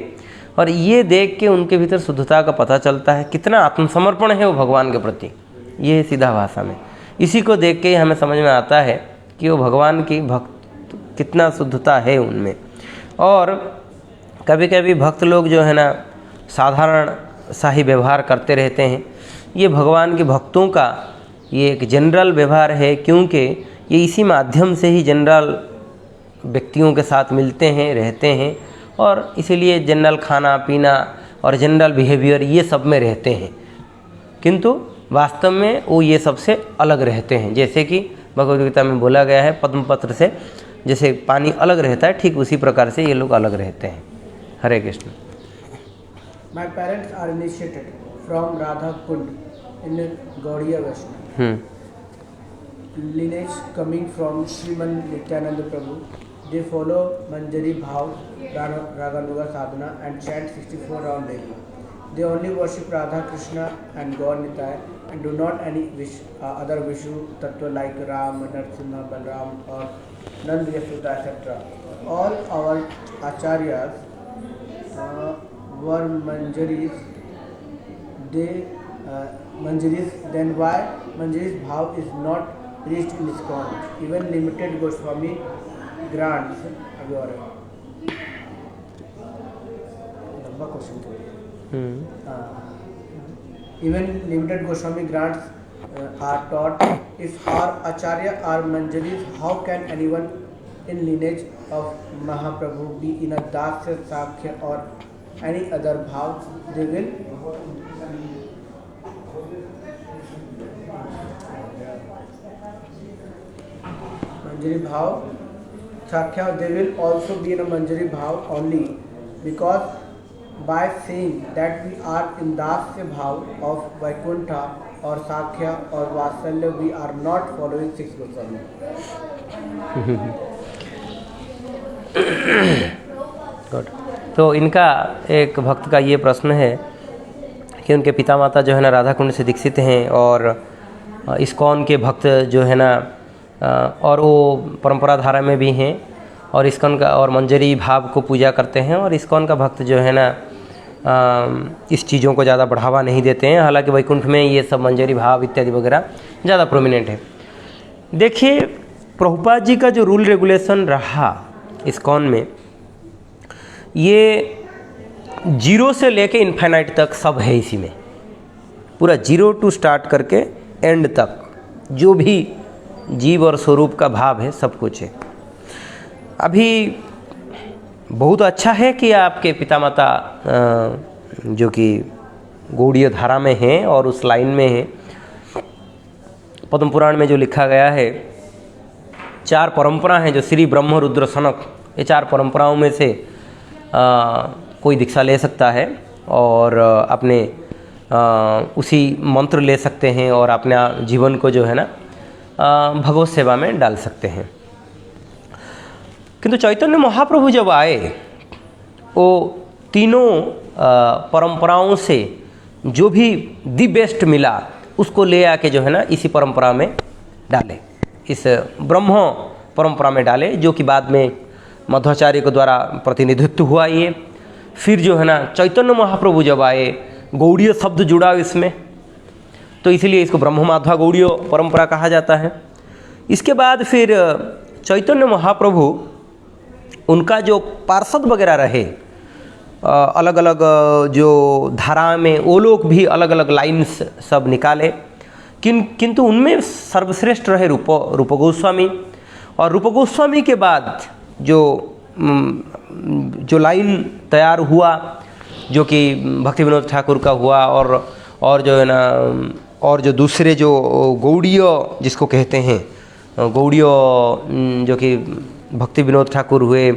और ये देख के उनके भीतर शुद्धता का पता चलता है, कितना आत्मसमर्पण है वो भगवान के प्रति। ये है सीधा भाषा में। इसी को देख के ही हमें समझ में आता है कि वो भगवान की भक्त कितना शुद्धता है उनमें। और कभी कभी भक्त लोग जो है ना साधारण सा ही व्यवहार करते रहते हैं, ये भगवान के भक्तों का ये एक जनरल व्यवहार है, क्योंकि ये इसी माध्यम से ही जनरल व्यक्तियों के साथ मिलते हैं, रहते हैं, और इसीलिए जनरल खाना पीना और जनरल बिहेवियर ये सब में रहते हैं, किंतु वास्तव में वो ये सबसे अलग रहते हैं। जैसे कि भगवद गीता में बोला गया है, पद्म पत्र से जैसे पानी अलग रहता है, ठीक उसी प्रकार से ये लोग अलग रहते हैं। हरे Krishna. My parents are initiated from Radha Kund in Gaudiya Vaishnava lineage coming from Sriman Nityananda Prabhu. They follow Manjari Bhav, Raganuga Sadhana and chant 64 round daily. They only worship Radha Krishna and Gaur Nitai and do not any other Vishnu Tattva like Ram, Narsimha, Balram or Nand Yashoda etc. All our acharyas were Manjaris. Then why Manjari's Bhav is not reached in ISKCON? Even limited Goswami grants. लंबा question. Even limited Goswami grants are taught. If our acharya are Manjaris, how can anyone in lineage of Mahaprabhu be in a Dasya, Sakya or any other bhav? They will Manjari bhav, Sakya, they will also be in a Manjari bhav only, because by saying that we are in Dasya bhav of Vaikuntha or Sakya or Vatsalya, we are not following six Goswami. तो इनका एक भक्त का ये प्रश्न है कि उनके पिता माता जो है ना राधा कुंड से दीक्षित हैं, और इस्कॉन के भक्त जो है ना, और वो परंपरा धारा में भी हैं, और इस्कॉन का और मंजरी भाव को पूजा करते हैं, और इस्कॉन का भक्त जो है ना इस चीज़ों को ज़्यादा बढ़ावा नहीं देते हैं। हालांकि वैकुंठ में ये सब मंजरी भाव इत्यादि वगैरह ज़्यादा प्रोमिनेंट है। देखिए, प्रभुपाद जी का जो रूल रेगुलेशन रहा इस्कॉन में, ये 0 से लेके इन्फाइनाइट तक सब है इसी में, पूरा 0 टू स्टार्ट करके एंड तक जो भी जीव और स्वरूप का भाव है सब कुछ है। अभी बहुत अच्छा है कि आपके पिता माता जो कि गौड़ीय धारा में हैं और उस लाइन में हैं। पद्म पुराण में जो लिखा गया है, 4 परंपरा हैं जो श्री ब्रह्म रुद्र सनक, ये 4 परंपराओं में से कोई दीक्षा ले सकता है और अपने उसी मंत्र ले सकते हैं और अपना जीवन को जो है ना भगवत सेवा में डाल सकते हैं। किंतु चैतन्य महाप्रभु जब आए, वो तीनों परंपराओं से जो भी दी बेस्ट मिला उसको ले आके जो है ना इसी परंपरा में डाले, इस ब्रह्म परंपरा में डाले, जो कि बाद में मध्वाचार्य के द्वारा प्रतिनिधित्व हुआ। ये फिर जो है ना चैतन्य महाप्रभु जब आए, गौड़ीय शब्द जुड़ा इसमें, तो इसलिए इसको ब्रह्म माध्वा गौड़ीय परंपरा कहा जाता है। इसके बाद फिर चैतन्य महाप्रभु, उनका जो पार्षद वगैरह रहे अलग अलग जो धारा में, वो लोग भी अलग अलग लाइन्स सब निकाले, किंतु उनमें सर्वश्रेष्ठ रहे रूप गोस्वामी। और रूप गोस्वामी के बाद जो लाइन तैयार हुआ, जो कि भक्ति विनोद ठाकुर का हुआ, और जो है ना, और जो दूसरे जो गौड़ीय जिसको कहते हैं, गौड़ीय जो कि भक्ति विनोद ठाकुर हुए,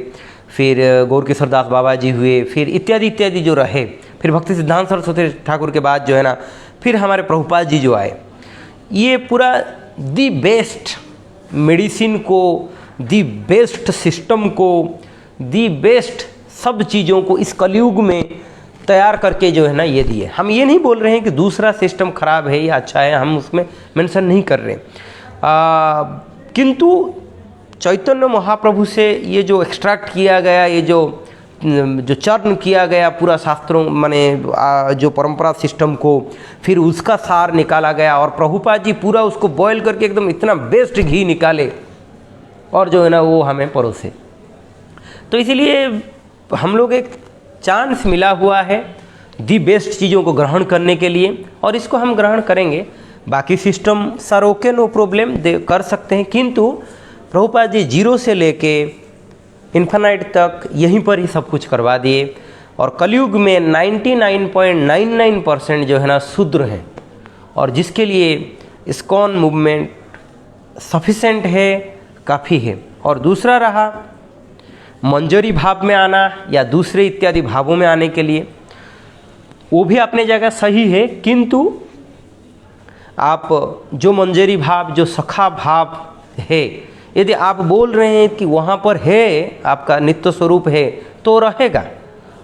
फिर गौर किशोर दास बाबा जी हुए, फिर इत्यादि इत्यादि जो रहे, फिर भक्ति सिद्धांत सरस्वती ठाकुर के बाद जो है ना फिर हमारे प्रभुपाद जी जो आए, ये पूरा दी बेस्ट मेडिसिन को, दी बेस्ट सिस्टम को, दी बेस्ट सब चीज़ों को इस कलयुग में तैयार करके जो है ना ये दिए। हम ये नहीं बोल रहे हैं कि दूसरा सिस्टम खराब है या अच्छा है, हम उसमें मेंशन नहीं कर रहे, किंतु चैतन्य महाप्रभु से ये जो एक्सट्रैक्ट किया गया, ये जो चर्न किया गया पूरा शास्त्रों माने जो परंपरा सिस्टम को, फिर उसका सार निकाला गया, और प्रभुपाद जी पूरा उसको बॉयल करके एकदम इतना बेस्ट घी निकाले और जो है ना वो हमें परोसे। तो इसीलिए हम लोग एक चांस मिला हुआ है दी बेस्ट चीज़ों को ग्रहण करने के लिए, और इसको हम ग्रहण करेंगे। बाकी system sir okay, no problem, दे कर सकते हैं, किंतु प्रभुपाद जी 0 से लेके इन्फिनाइट तक यहीं पर ही सब कुछ करवा दिए। और कलयुग में 99.99% जो है ना शूद्र हैं, और जिसके लिए इस्कॉन मूवमेंट सफिशेंट है, काफ़ी है। और दूसरा रहा मंजरी भाव में आना या दूसरे इत्यादि भावों में आने के लिए, वो भी अपने जगह सही है, किंतु आप जो मंजरी भाव, जो सखा भाव है, यदि आप बोल रहे हैं कि वहाँ पर है, आपका नित्य स्वरूप है, तो रहेगा।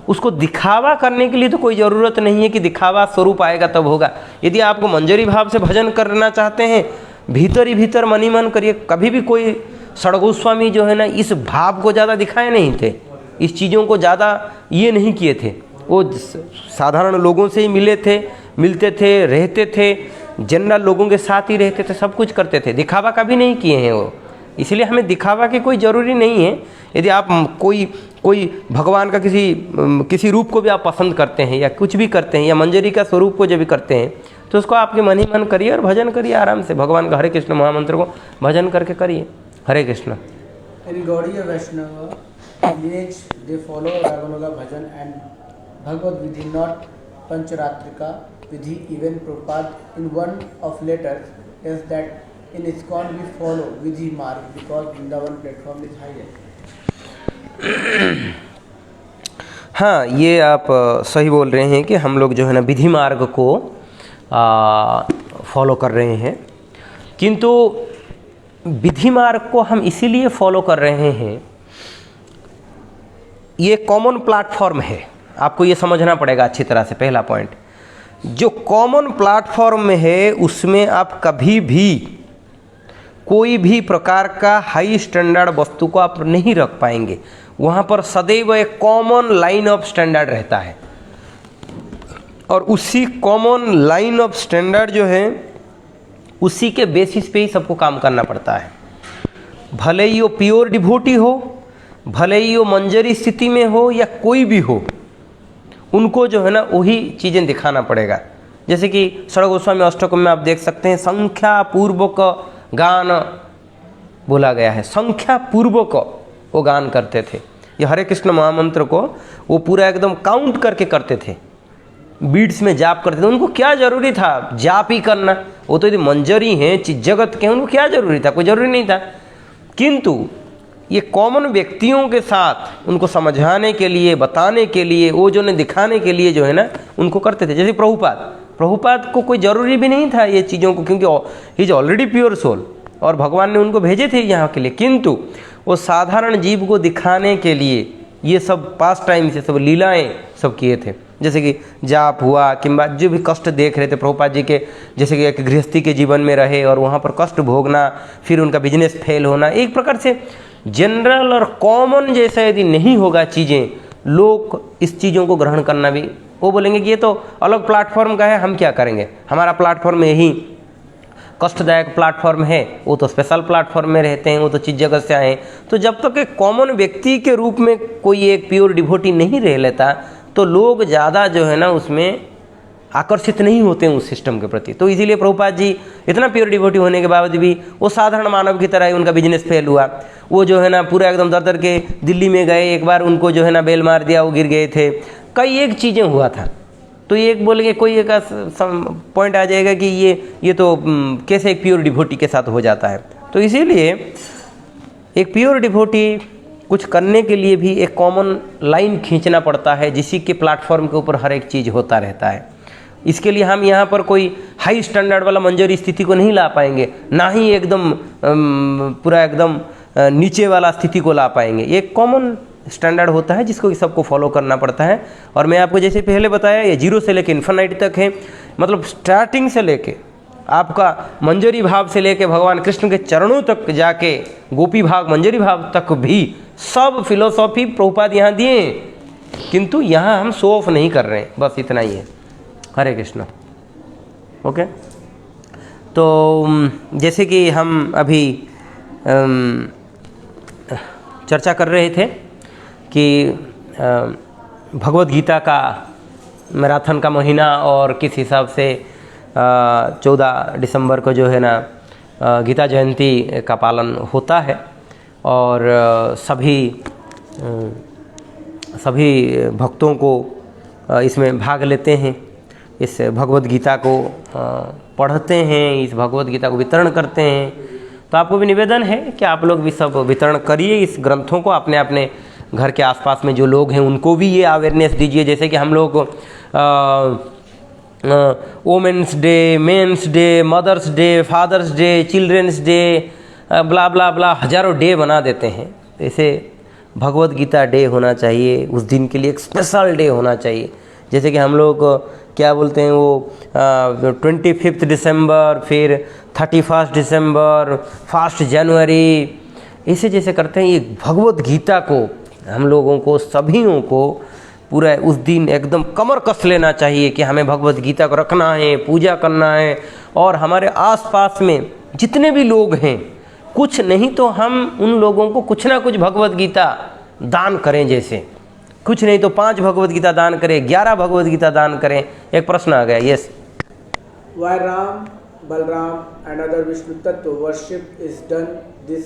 उसको दिखावा करने के लिए तो कोई ज़रूरत नहीं है कि दिखावा स्वरूप आएगा तब होगा। यदि आपको मंजरी भाव से भजन करना चाहते हैं, भीतर ही भीतर मन ही मन करिए। कभी भी कोई षड़गोस्वामी जो है ना इस भाव को ज़्यादा दिखाए नहीं थे, इस चीज़ों को ज़्यादा ये नहीं किए थे। वो साधारण लोगों से ही मिलते थे, रहते थे, जनरल लोगों के साथ ही रहते थे, सब कुछ करते थे, दिखावा कभी नहीं किए हैं वो। इसलिए हमें दिखावा की कोई ज़रूरी नहीं है। यदि आप कोई भगवान का किसी रूप को भी आप पसंद करते हैं या कुछ भी करते हैं, या मंजरी का स्वरूप को जब भी करते हैं, तो उसको आपके मन ही मन करिए और भजन करिए आराम से। भगवान का हरे कृष्ण महामंत्र को भजन करके करिए। हरे Krishna. In Gaudiya Vaishnava lineage, they follow Raganuga Bhajan and Bhagavad Vidhi, not Pancharatrika Vidhi. Even Prabhupada in one of letters tells that in ISKCON we follow Vidhi Marg because Vrindavan platform is higher. हाँ, ये आप सही बोल रहे हैं कि हम लोग जो है ना विधि मार्ग को फॉलो कर रहे हैं, किंतु विधि मार्ग को हम इसीलिए फॉलो कर रहे हैं, ये कॉमन प्लेटफॉर्म है। आपको ये समझना पड़ेगा अच्छी तरह से। पहला पॉइंट, जो कॉमन प्लेटफॉर्म में है उसमें आप कभी भी कोई भी प्रकार का हाई स्टैंडर्ड वस्तु को आप नहीं रख पाएंगे। वहाँ पर सदैव एक कॉमन लाइन ऑफ स्टैंडर्ड रहता है, और उसी कॉमन लाइन ऑफ स्टैंडर्ड जो है उसी के बेसिस पे ही सबको काम करना पड़ता है। भले ही वो प्योर डिवोटी हो, भले ही वो मंजरी स्थिति में हो या कोई भी हो, उनको जो है ना वही चीज़ें दिखाना पड़ेगा। जैसे कि षड़ गोस्वामी अष्टकम में आप देख सकते हैं, संख्या पूर्वक गान बोला गया है। संख्या पूर्वक वो गान करते थे। ये हरे कृष्ण महामंत्र को वो पूरा एकदम काउंट करके करते थे, बीट्स में जाप करते थे। उनको क्या जरूरी था जाप ही करना? वो तो यदि मंजरी हैं, चिज जगत के, उनको क्या जरूरी था? कोई जरूरी नहीं था। किंतु ये कॉमन व्यक्तियों के साथ उनको समझाने के लिए, बताने के लिए, वो जो ने दिखाने के लिए जो है ना उनको करते थे। जैसे प्रभुपाद को कोई ज़रूरी भी नहीं था ये चीज़ों को, क्योंकि he is already pure soul और भगवान ने उनको भेजे थे यहाँ के लिए। किंतु वो साधारण जीव को दिखाने के लिए ये सब पास टाइम से सब लीलाएं सब किए थे। जैसे कि जाप हुआ, किंबा जो भी कष्ट देख रहे थे प्रभुपाद जी के, जैसे कि एक गृहस्थी के जीवन में रहे और वहाँ पर कष्ट भोगना, फिर उनका बिजनेस फेल होना, एक प्रकार से जनरल और कॉमन जैसा यदि नहीं होगा चीज़ें, लोग इस चीज़ों को ग्रहण करना भी, वो बोलेंगे कि ये तो अलग प्लेटफॉर्म का है, हम क्या करेंगे, हमारा प्लेटफॉर्म यही कष्टदायक प्लेटफॉर्म है, वो तो स्पेशल प्लेटफॉर्म में रहते हैं, वो तो चीज़ जगत से आए। तो जब तक एक कॉमन व्यक्ति के रूप में कोई एक प्योर डिवोटी नहीं रह लेता, तो लोग ज़्यादा जो है ना उसमें आकर्षित नहीं होते हैं उस सिस्टम के प्रति। तो इसीलिए प्रभुपाद जी इतना प्योर डिवोटी होने के बावजूद भी वो साधारण मानव की तरह ही उनका बिजनेस फेल हुआ। वो जो है ना पूरा एकदम दर के दिल्ली में गए, एक बार उनको जो है ना बेल मार दिया, वो गिर गए थे, कई एक चीज़ें हुआ था। तो ये एक बोलेंगे, कोई एक पॉइंट आ जाएगा कि ये तो कैसे एक प्योर डिवोटी के साथ हो जाता है। तो इसीलिए एक प्योर डिवोटी कुछ करने के लिए भी एक कॉमन लाइन खींचना पड़ता है, जिसी के प्लेटफॉर्म के ऊपर हर एक चीज़ होता रहता है। इसके लिए हम यहाँ पर कोई हाई स्टैंडर्ड वाला मंजरी स्थिति को नहीं ला पाएंगे, ना ही एकदम पूरा एकदम नीचे वाला स्थिति को ला पाएंगे। एक कॉमन स्टैंडर्ड होता है जिसको सबको फॉलो करना पड़ता है। और मैं आपको जैसे पहले बताया, ये 0 से लेकर इन्फिनाइट तक है, मतलब स्टार्टिंग से लेके आपका मंजरी भाव से लेके भगवान कृष्ण के चरणों तक जाके गोपी भाव मंजरी भाव तक भी सब फिलोसॉफी प्रभुपाद यहाँ दिए हैं। किंतु यहाँ हम शो ऑफ नहीं कर रहे हैं, बस इतना ही है। हरे कृष्ण। ओके, तो जैसे कि हम अभी चर्चा कर रहे थे कि भगवद गीता का मैराथन का महीना और किस हिसाब से 14 दिसंबर को जो है ना गीता जयंती का पालन होता है और सभी भक्तों को इसमें भाग लेते हैं, इस भगवत गीता को पढ़ते हैं, इस भगवत गीता को वितरण करते हैं। तो आपको भी निवेदन है कि आप लोग भी सब वितरण करिए इस ग्रंथों को, अपने अपने घर के आसपास में जो लोग हैं उनको भी ये अवेयरनेस दीजिए। जैसे कि हम लोग women's day, men's day, mother's day, father's day, children's day, blah blah blah हज़ारों डे बना देते हैं। ऐसे भगवत गीता डे होना चाहिए, उस दिन के लिए एक स्पेशल डे होना चाहिए। जैसे कि हम लोग क्या बोलते हैं वो 25 दिसंबर, फिर 31 दिसंबर, 1 जनवरी, ऐसे जैसे करते हैं। ये भगवत गीता को हम लोगों को सभियों को पूरा उस दिन एकदम कमर कस लेना चाहिए कि हमें भगवत गीता को रखना है, पूजा करना है। और हमारे आसपास में जितने भी लोग हैं, कुछ नहीं तो हम उन लोगों को कुछ ना कुछ भगवत गीता दान करें। जैसे कुछ नहीं तो 5 भगवत गीता दान करें, 11 भगवत गीता दान करें। एक प्रश्न आ गया, yes. Why Ram, Balram and other Vishnu Tattva worship is done, this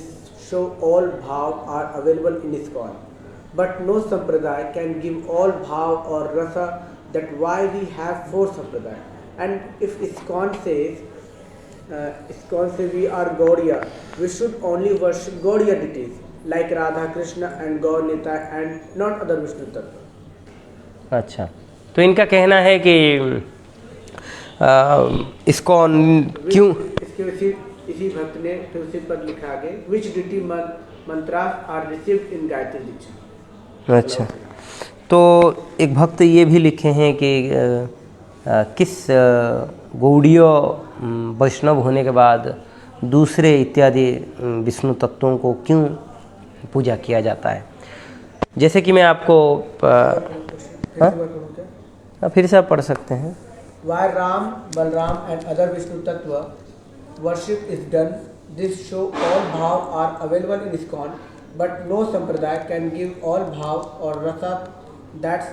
show all bhav are available in ISKCON. But no sampradaya can give all bhav or rasa, that why we have 4 sampradaya. And if ISKCON says we are Gaudiya, we should only worship Gaudiya deities like Radha, Krishna and Gaur Nitai and not other Vishnu Tattva. अच्छा, तो इनका कहना है कि ISKCON क्यों, इसके इसी भक्त ने फिर उसी पद लिखा आगे, which deity mantras are received in Gayatri दीक्षा। अच्छा, तो एक भक्त ये भी लिखे हैं कि किस गौड़ीय वैष्णव होने के बाद दूसरे इत्यादि विष्णु तत्वों को क्यों पूजा किया जाता है। जैसे कि मैं आपको फिर से आप पढ़ सकते हैं। Why Ram, Balram and other Vishnu Tattva worship is done, this show all bhav are available in ISKCON, but no sampradaya can give all bhav or rasa, that's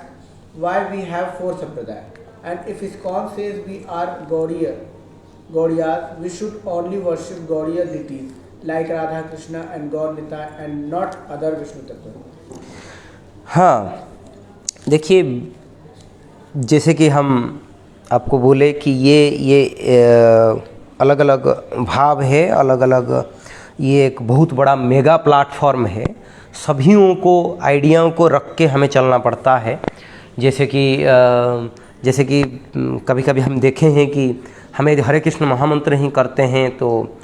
why we have 4 sampradaya. And if ISKCON says we are Gaudiyas, we should only worship Gaudiya deities like Radha, Krishna and Gaur Nitai and not other Vishnu Tattva. हाँ, देखिए, जैसे कि हम आपको बोले कि ये अलग अलग भाव है, अलग अलग, ये एक बहुत बड़ा मेगा प्लेटफॉर्म है। सभियों को आइडियाओं को रख के हमें चलना पड़ता है। जैसे कि कभी कभी हम देखे हैं कि हमें हरे कृष्ण महामंत्र ही करते हैं, तो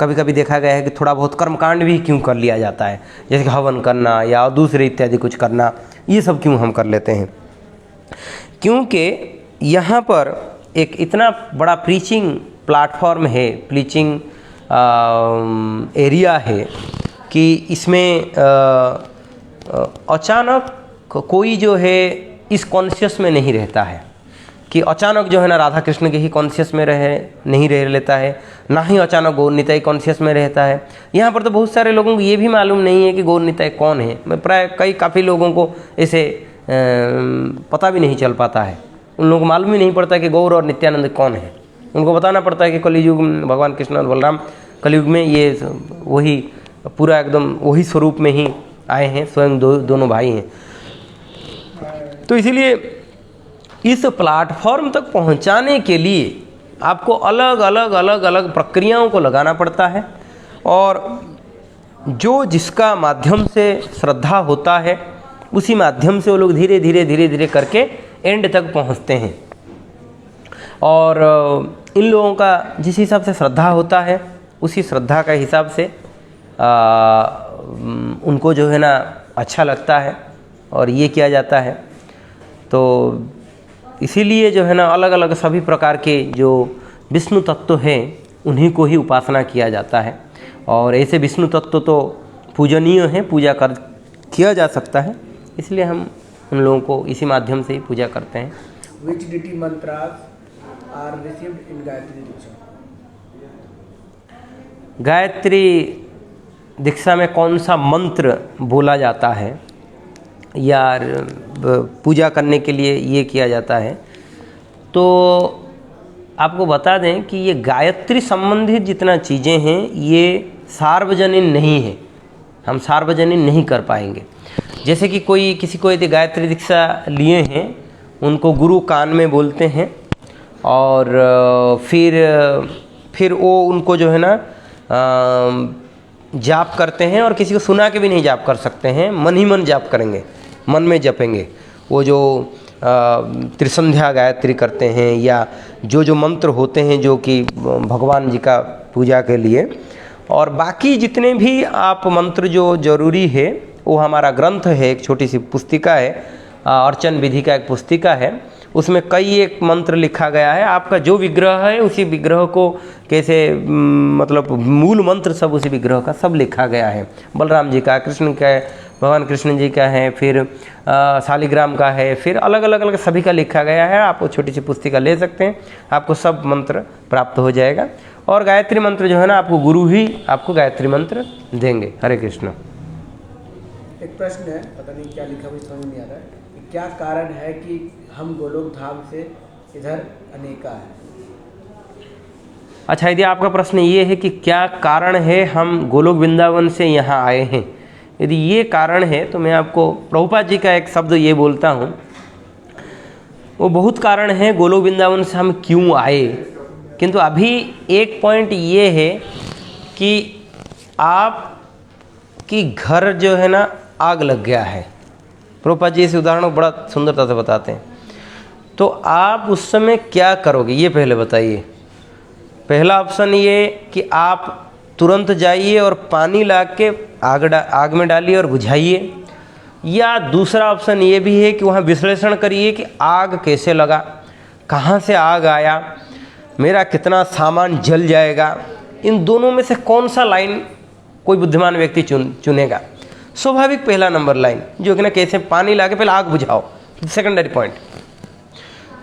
कभी कभी देखा गया है कि थोड़ा बहुत कर्मकांड भी क्यों कर लिया जाता है, जैसे कि हवन करना या दूसरे इत्यादि कुछ करना, ये सब क्यों हम कर लेते हैं। क्योंकि यहाँ पर एक इतना बड़ा प्रीचिंग प्लेटफॉर्म है, प्रीचिंग एरिया है कि इसमें अचानक कोई जो है इस कॉन्शियस में नहीं रहता है कि अचानक जो है ना राधा कृष्ण के ही कॉन्शियस में नहीं रह लेता है, ना ही अचानक गौर निताई कॉन्शियस में रहता है। यहाँ पर तो बहुत सारे लोगों को ये भी मालूम नहीं है कि गौर निताई कौन है। मैं प्राय काफ़ी लोगों को ऐसे पता भी नहीं चल पाता है, उन लोगों को मालूम ही नहीं पड़ता कि गौर और नित्यानंद कौन है। उनको बताना पड़ता है कि कलयुग में भगवान कृष्ण और बलराम कलयुग में ये वही पूरा एकदम वही स्वरूप में ही आए हैं, स्वयं दोनों भाई हैं। तो इसीलिए इस प्लेटफॉर्म तक पहुंचाने के लिए आपको अलग अलग प्रक्रियाओं को लगाना पड़ता है, और जो जिसका माध्यम से श्रद्धा होता है उसी माध्यम से वो लोग धीरे धीरे करके एंड तक पहुंचते हैं। और इन लोगों का जिस हिसाब से श्रद्धा होता है उसी श्रद्धा का हिसाब से उनको जो है ना अच्छा लगता है और ये किया जाता है। तो इसीलिए जो है ना अलग अलग सभी प्रकार के जो विष्णु तत्व हैं उन्हीं को ही उपासना किया जाता है। और ऐसे विष्णु तत्व तो पूजनीय हैं, किया जा सकता है, इसलिए हम उन लोगों को इसी माध्यम से ही पूजा करते हैं। Which deity mantras are received in Gayatri दीक्षा? गायत्री दीक्षा में कौन सा मंत्र बोला जाता है, या पूजा करने के लिए ये किया जाता है। तो आपको बता दें कि ये गायत्री संबंधित जितना चीज़ें हैं ये सार्वजनिक नहीं है, हम सार्वजनिक नहीं कर पाएंगे। जैसे कि किसी को यदि गायत्री दीक्षा लिए हैं, उनको गुरु कान में बोलते हैं और फिर वो उनको जो है ना जाप करते हैं, और किसी को सुना के भी नहीं जाप कर सकते हैं, मन ही मन जाप करेंगे, मन में जपेंगे। वो जो त्रिसंध्या गायत्री करते हैं या जो मंत्र होते हैं जो कि भगवान जी का पूजा के लिए, और बाकी जितने भी आप मंत्र जो जरूरी है वो हमारा ग्रंथ है, एक छोटी सी पुस्तिका है, अर्चन विधि का एक पुस्तिका है, उसमें कई एक मंत्र लिखा गया है। आपका जो विग्रह है उसी विग्रह को कैसे मतलब मूल मंत्र सब उसी विग्रह का सब लिखा गया है। बलराम जी का, कृष्ण का, भगवान कृष्ण जी का है, फिर शालिग्राम का है, फिर अलग अलग सभी का लिखा गया है। आप वो छोटी सी पुस्तिका ले सकते हैं, आपको सब मंत्र प्राप्त हो जाएगा। और गायत्री मंत्र जो है ना, आपको गुरु ही आपको गायत्री मंत्र देंगे। हरे कृष्ण। एक प्रश्न है, पता नहीं क्या लिखा हुआ समझ नहीं आ रहा है, कि क्या कारण है कि हम गोलोक धाम से इधर अनेका है? अच्छा, यदि आपका प्रश्न ये है कि क्या कारण है हम गोलोक वृंदावन से यहाँ आए हैं, यदि ये कारण है तो मैं आपको प्रभुपाद जी का एक शब्द ये बोलता हूँ। वो बहुत कारण है गोलोक वृंदावन से हम क्यों आए, किंतु अभी एक पॉइंट ये है कि आपकी घर जो है ना आग लग गया है। प्रभुपाद जी इस उदाहरण को बड़ा सुंदरता से बताते हैं। तो आप उस समय क्या करोगे, ये पहले बताइए। पहला ऑप्शन ये कि आप तुरंत जाइए और पानी ला के आग में डालिए और बुझाइए, या दूसरा ऑप्शन ये भी है कि वहाँ विश्लेषण करिए कि आग कैसे लगा, कहाँ से आग आया, मेरा कितना सामान जल जाएगा। इन दोनों में से कौन सा लाइन कोई बुद्धिमान व्यक्ति चुनेगा? स्वाभाविक पहला नंबर लाइन, जो कि ना कैसे पानी ला के पहले आग बुझाओ, सेकेंडरी पॉइंट।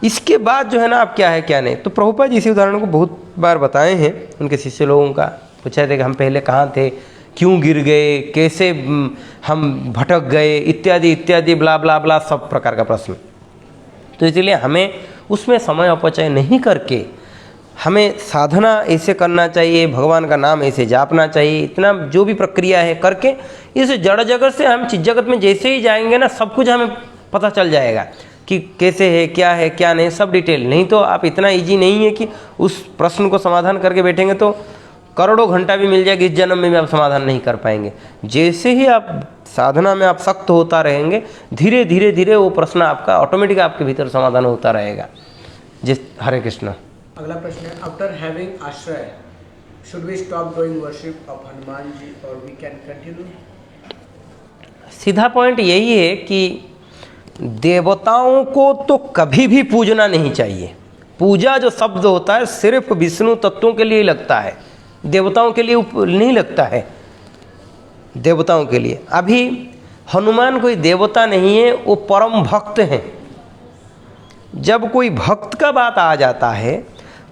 इसके बाद जो है ना आप क्या है क्या नहीं। तो प्रभुपाद जी इसी उदाहरण को बहुत बार बताए हैं, उनके शिष्य लोगों का पूछा था कि हम पहले कहाँ थे, क्यों गिर गए, कैसे हम भटक गए, इत्यादि इत्यादि, ब्ला ब्ला ब्ला, सब प्रकार का प्रश्न। तो इसलिए हमें उसमें समय अपचय नहीं करके हमें साधना ऐसे करना चाहिए, भगवान का नाम ऐसे जापना चाहिए, इतना जो भी प्रक्रिया है करके इस जड़ जगत से हम चीज जगत में जैसे ही जाएंगे ना, सब कुछ हमें पता चल जाएगा कि कैसे है क्या नहीं, सब डिटेल। नहीं तो आप इतना इजी नहीं है कि उस प्रश्न को समाधान करके बैठेंगे तो करोड़ों घंटा भी मिल जाएगा, इस जन्म में भी आप समाधान नहीं कर पाएंगे। जैसे ही आप साधना में आप सख्त होता रहेंगे, धीरे धीरे धीरे वो प्रश्न आपका ऑटोमेटिक आपके भीतर समाधान होता रहेगा। जिस हरे कृष्ण। अगला प्रश्न है, after having ashraya should we stop doing worship of Hanuman ji और वी कैन कंटिन्यू? सीधा पॉइंट यही है कि देवताओं को तो कभी भी पूजना नहीं चाहिए। पूजा जो शब्द होता है सिर्फ विष्णु तत्वों के लिए ही लगता है, देवताओं के लिए नहीं लगता है। देवताओं के लिए अभी हनुमान कोई देवता नहीं है, वो परम भक्त हैं। जब कोई भक्त का बात आ जाता है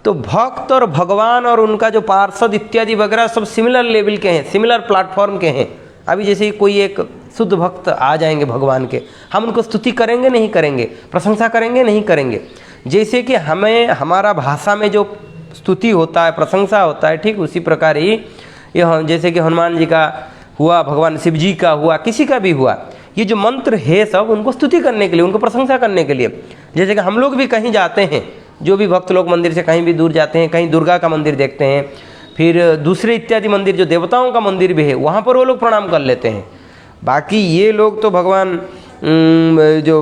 तो भक्त और भगवान और उनका जो पार्षद इत्यादि वगैरह सब सिमिलर लेवल के हैं, सिमिलर प्लेटफॉर्म के हैं। अभी जैसे कोई एक शुद्ध भक्त आ जाएंगे भगवान के, हम उनको स्तुति करेंगे नहीं करेंगे, प्रशंसा करेंगे नहीं करेंगे। जैसे कि हमें हमारा भाषा में जो स्तुति होता है, प्रशंसा होता है, ठीक उसी प्रकार ही ये जैसे कि हनुमान जी का हुआ, भगवान शिव जी का हुआ, किसी का भी हुआ, ये जो मंत्र है सब उनको स्तुति करने के लिए, उनको प्रशंसा करने के लिए। जैसे कि हम लोग भी कहीं जाते हैं, जो भी भक्त लोग मंदिर से कहीं भी दूर जाते हैं, कहीं दुर्गा का मंदिर देखते हैं, फिर दूसरे इत्यादि मंदिर जो देवताओं का मंदिर भी है वहाँ पर वो लोग प्रणाम कर लेते हैं। बाकी ये लोग तो भगवान जो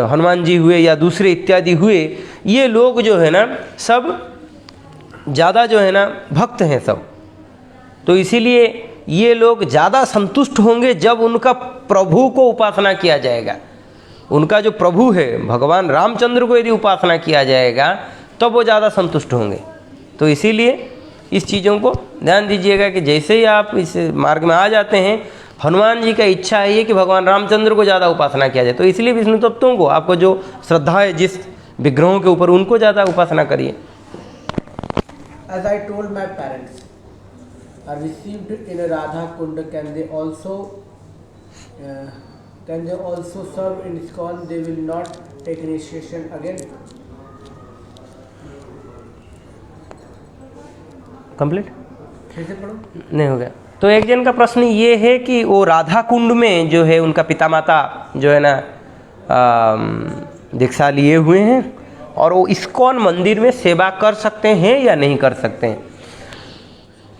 हनुमान जी हुए या दूसरे इत्यादि हुए, ये लोग जो है ना सब ज़्यादा जो है ना भक्त हैं सब। तो इसीलिए ये लोग ज़्यादा संतुष्ट होंगे जब उनका प्रभु को उपासना किया जाएगा। उनका जो प्रभु है भगवान रामचंद्र को यदि उपासना किया जाएगा तब वो ज़्यादा संतुष्ट होंगे। तो इसीलिए इस चीज़ों को ध्यान दीजिएगा कि जैसे ही आप इस मार्ग में आ जाते हैं, हनुमान जी का इच्छा है कि भगवान रामचंद्र को ज़्यादा उपासना किया जाए। तो इसलिए विष्णु तत्वों को आपको जो श्रद्धा है जिस विग्रहों के ऊपर, उनको ज़्यादा उपासना करिए। As I told my parents are received in a Radha Kund, can they also Can they also serve in ISKCON? They will not take initiation again. Complete फिर से पढ़ो। नहीं हो गया। तो एक जन का प्रश्न ये है कि वो राधा कुंड में जो है उनका पिता माता जो है ना दीक्षा लिए हुए हैं और वो इस्कॉन मंदिर में सेवा कर सकते हैं या नहीं कर सकते हैं।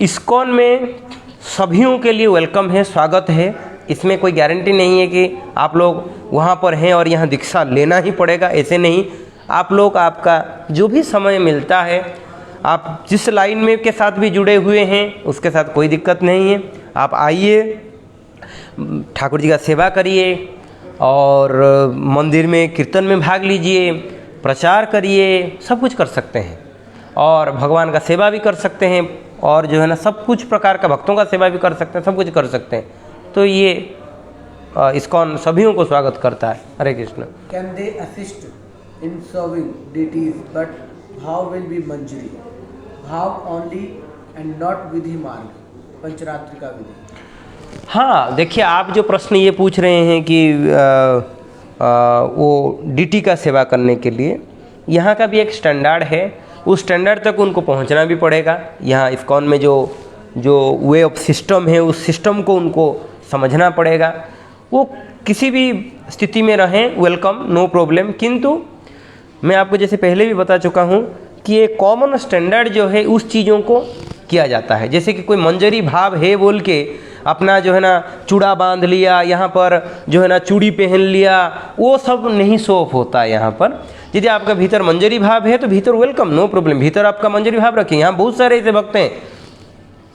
इस्कॉन में सभियों के लिए वेलकम है, स्वागत है। इसमें कोई गारंटी नहीं है कि आप लोग वहाँ पर हैं और यहाँ दीक्षा लेना ही पड़ेगा, ऐसे नहीं। आप लोग आपका जो भी समय मिलता है, आप जिस लाइन में के साथ भी जुड़े हुए हैं उसके साथ कोई दिक्कत नहीं है। आप आइए, ठाकुर जी का सेवा करिए और मंदिर में कीर्तन में भाग लीजिए, प्रचार करिए, सब कुछ कर सकते हैं और भगवान का सेवा भी कर सकते हैं और जो है ना सब कुछ प्रकार का भक्तों का सेवा भी कर सकते हैं, सब कुछ कर सकते हैं। तो ये इस्कॉन सभियों को स्वागत करता है। हरे Krishna. Can they assist in serving deities, but how will be Manjari? How only and not विधि मार्ग, पंचरात्रि का विधि। हाँ, देखिए आप जो प्रश्न ये पूछ रहे हैं कि वो डीटी का सेवा करने के लिए यहाँ का भी एक स्टैंडर्ड है, उस स्टैंडर्ड तक उनको पहुँचना भी पड़ेगा। यहाँ इस्कॉन में जो वे ऑफ सिस्टम है उस सिस्टम को उनको समझना पड़ेगा। वो किसी भी स्थिति में रहें, वेलकम, नो प्रॉब्लम। किंतु मैं आपको जैसे पहले भी बता चुका हूँ कि ये कॉमन स्टैंडर्ड जो है उस चीज़ों को किया जाता है। जैसे कि कोई मंजरी भाव है बोल के अपना जो है ना चूड़ा बांध लिया, यहाँ पर जो है ना चूड़ी पहन लिया, वो सब नहीं शो ऑफ होता है यहाँ पर। यदि आपका भीतर मंजरी भाव है तो भीतर वेलकम, नो प्रॉब्लम, भीतर आपका मंजरी भाव रखिए। यहाँ बहुत सारे ऐसे भक्त हैं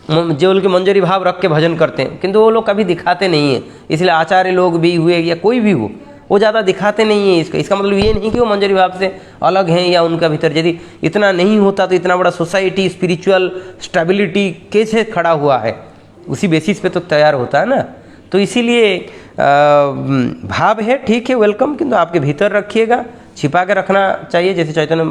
जो उनके मंजरी भाव रख के भजन करते हैं, किंतु वो लोग कभी दिखाते नहीं हैं। इसलिए आचार्य लोग भी हुए या कोई भी हो, वो ज़्यादा दिखाते नहीं है। इसका मतलब ये नहीं कि वो मंजरी भाव से अलग हैं या उनका भीतर यदि इतना नहीं होता तो इतना बड़ा सोसाइटी, स्पिरिचुअल स्टेबिलिटी कैसे खड़ा हुआ है, उसी बेसिस पे तो तैयार होता है ना। तो इसीलिए भाव है, ठीक है, वेलकम, किंतु आपके भीतर रखिएगा, छिपा के रखना चाहिए। जैसे चैतन्य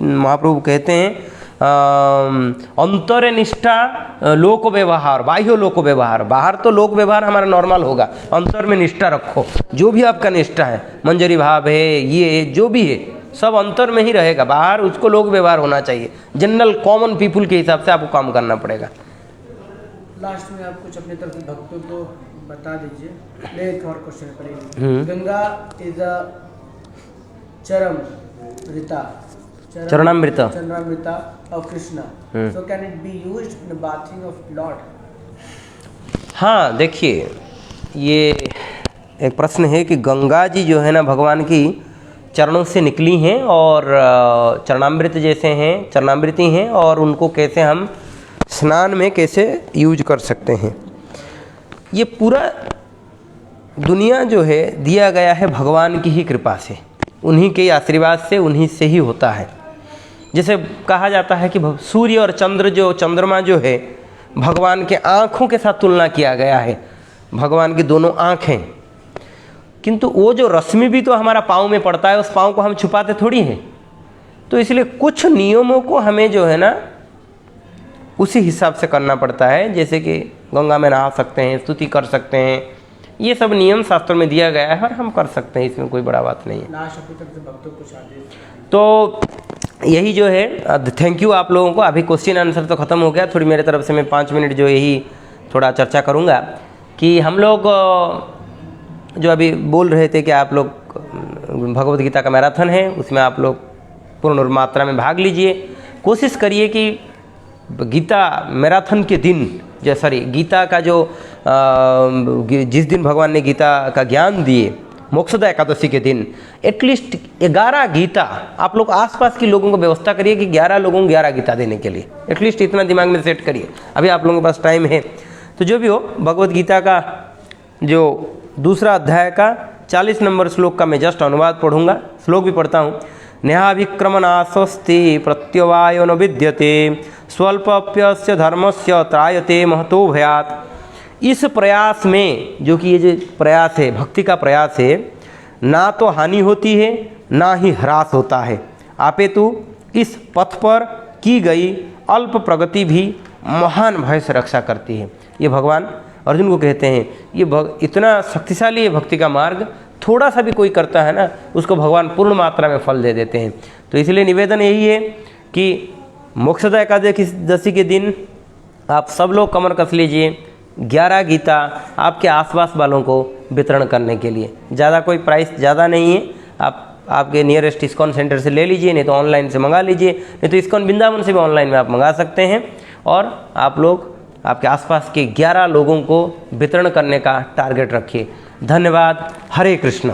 महाप्रभु कहते हैं अंतर निष्ठा लोक व्यवहार, बाह्य लोक व्यवहार। बाहर तो लोक व्यवहार हमारा नॉर्मल होगा, अंतर में निष्ठा रखो। जो भी आपका निष्ठा है, मंजरी भाव है, ये जो भी है, सब अंतर में ही रहेगा। बाहर उसको लोक व्यवहार होना चाहिए। जनरल कॉमन पीपुल के हिसाब से आपको काम करना पड़ेगा। लास्ट में आप कुछ अपने तरफ से भक्तों को बता दीजिए। ले एक और क्वेश्चन पड़ेगा। Ganga is a charanamrita of Krishna. So can it be used in the bathing of Lord? हाँ, देखिए ये एक प्रश्न है कि गंगा जी जो है ना भगवान की चरणों से निकली हैं और चरणामृत जैसे हैं, चरणामृति हैं, और उनको कैसे हम स्नान में कैसे यूज कर सकते हैं। ये पूरा दुनिया जो है दिया गया है भगवान की ही कृपा से, उन्हीं के आशीर्वाद से, उन्हीं से ही होता है। जैसे कहा जाता है कि सूर्य और चंद्रमा जो है भगवान के आँखों के साथ तुलना किया गया है, भगवान की दोनों आँखें। किंतु वो जो रश्मि भी तो हमारा पाँव में पड़ता है, उस पाँव को हम छुपाते थोड़ी हैं। तो इसलिए कुछ नियमों को हमें जो है ना उसी हिसाब से करना पड़ता है। जैसे कि गंगा में नहा सकते हैं, स्तुति कर सकते हैं, ये सब नियम शास्त्रों में दिया गया है और हम कर सकते हैं, इसमें कोई बड़ा बात नहीं है। तो यही जो है, थैंक यू आप लोगों को। अभी क्वेश्चन आंसर तो ख़त्म हो गया। थोड़ी मेरे तरफ से मैं 5 मिनट जो यही थोड़ा चर्चा करूँगा कि हम लोग जो अभी बोल रहे थे कि आप लोग भगवद गीता का मैराथन है, उसमें आप लोग पूर्ण मात्रा में भाग लीजिए। कोशिश करिए कि गीता मैराथन के दिन, गीता का जो जिस दिन भगवान ने गीता का ज्ञान दिए, मोक्षदा एकादशी के दिन, एटलीस्ट 11 गीता आप लोग आसपास के लोगों को व्यवस्था करिए कि 11 लोगों को 11 गीता देने के लिए, एटलीस्ट इतना दिमाग में सेट करिए। अभी आप लोगों के पास टाइम है। तो जो भी हो, भगवद गीता का जो दूसरा अध्याय का 40 नंबर श्लोक का मैं जस्ट अनुवाद पढ़ूंगा, श्लोक भी पढ़ता हूँ। नेहाभिक्रमनाशस्ति प्रत्यवायो न विद्यते स्वल्पप्यस्य धर्मस्य त्रायते महतो भयात्। इस प्रयास में, जो कि ये जो प्रयास है, भक्ति का प्रयास है, ना तो हानि होती है ना ही ह्रास होता है, अपितु इस पथ पर की गई अल्प प्रगति भी महान भय से रक्षा करती है। ये भगवान अर्जुन को कहते हैं ये इतना शक्तिशाली है भक्ति का मार्ग, थोड़ा सा भी कोई करता है ना उसको भगवान पूर्ण मात्रा में फल दे देते हैं। तो इसलिए निवेदन यही है कि मोक्षदा एकादशी के दिन आप सब लोग कमर कस लीजिए 11 गीता आपके आसपास वालों को वितरण करने के लिए। ज़्यादा कोई प्राइस ज़्यादा नहीं है, आप आपके नियरेस्ट इस्कॉन सेंटर से ले लीजिए, नहीं तो ऑनलाइन से मंगा लीजिए, नहीं तो इस्कॉन वृंदावन से भी ऑनलाइन में आप मंगा सकते हैं। और आप लोग आपके आसपास के 11 लोगों को वितरण करने का टारगेट रखिए। धन्यवाद। हरे कृष्ण।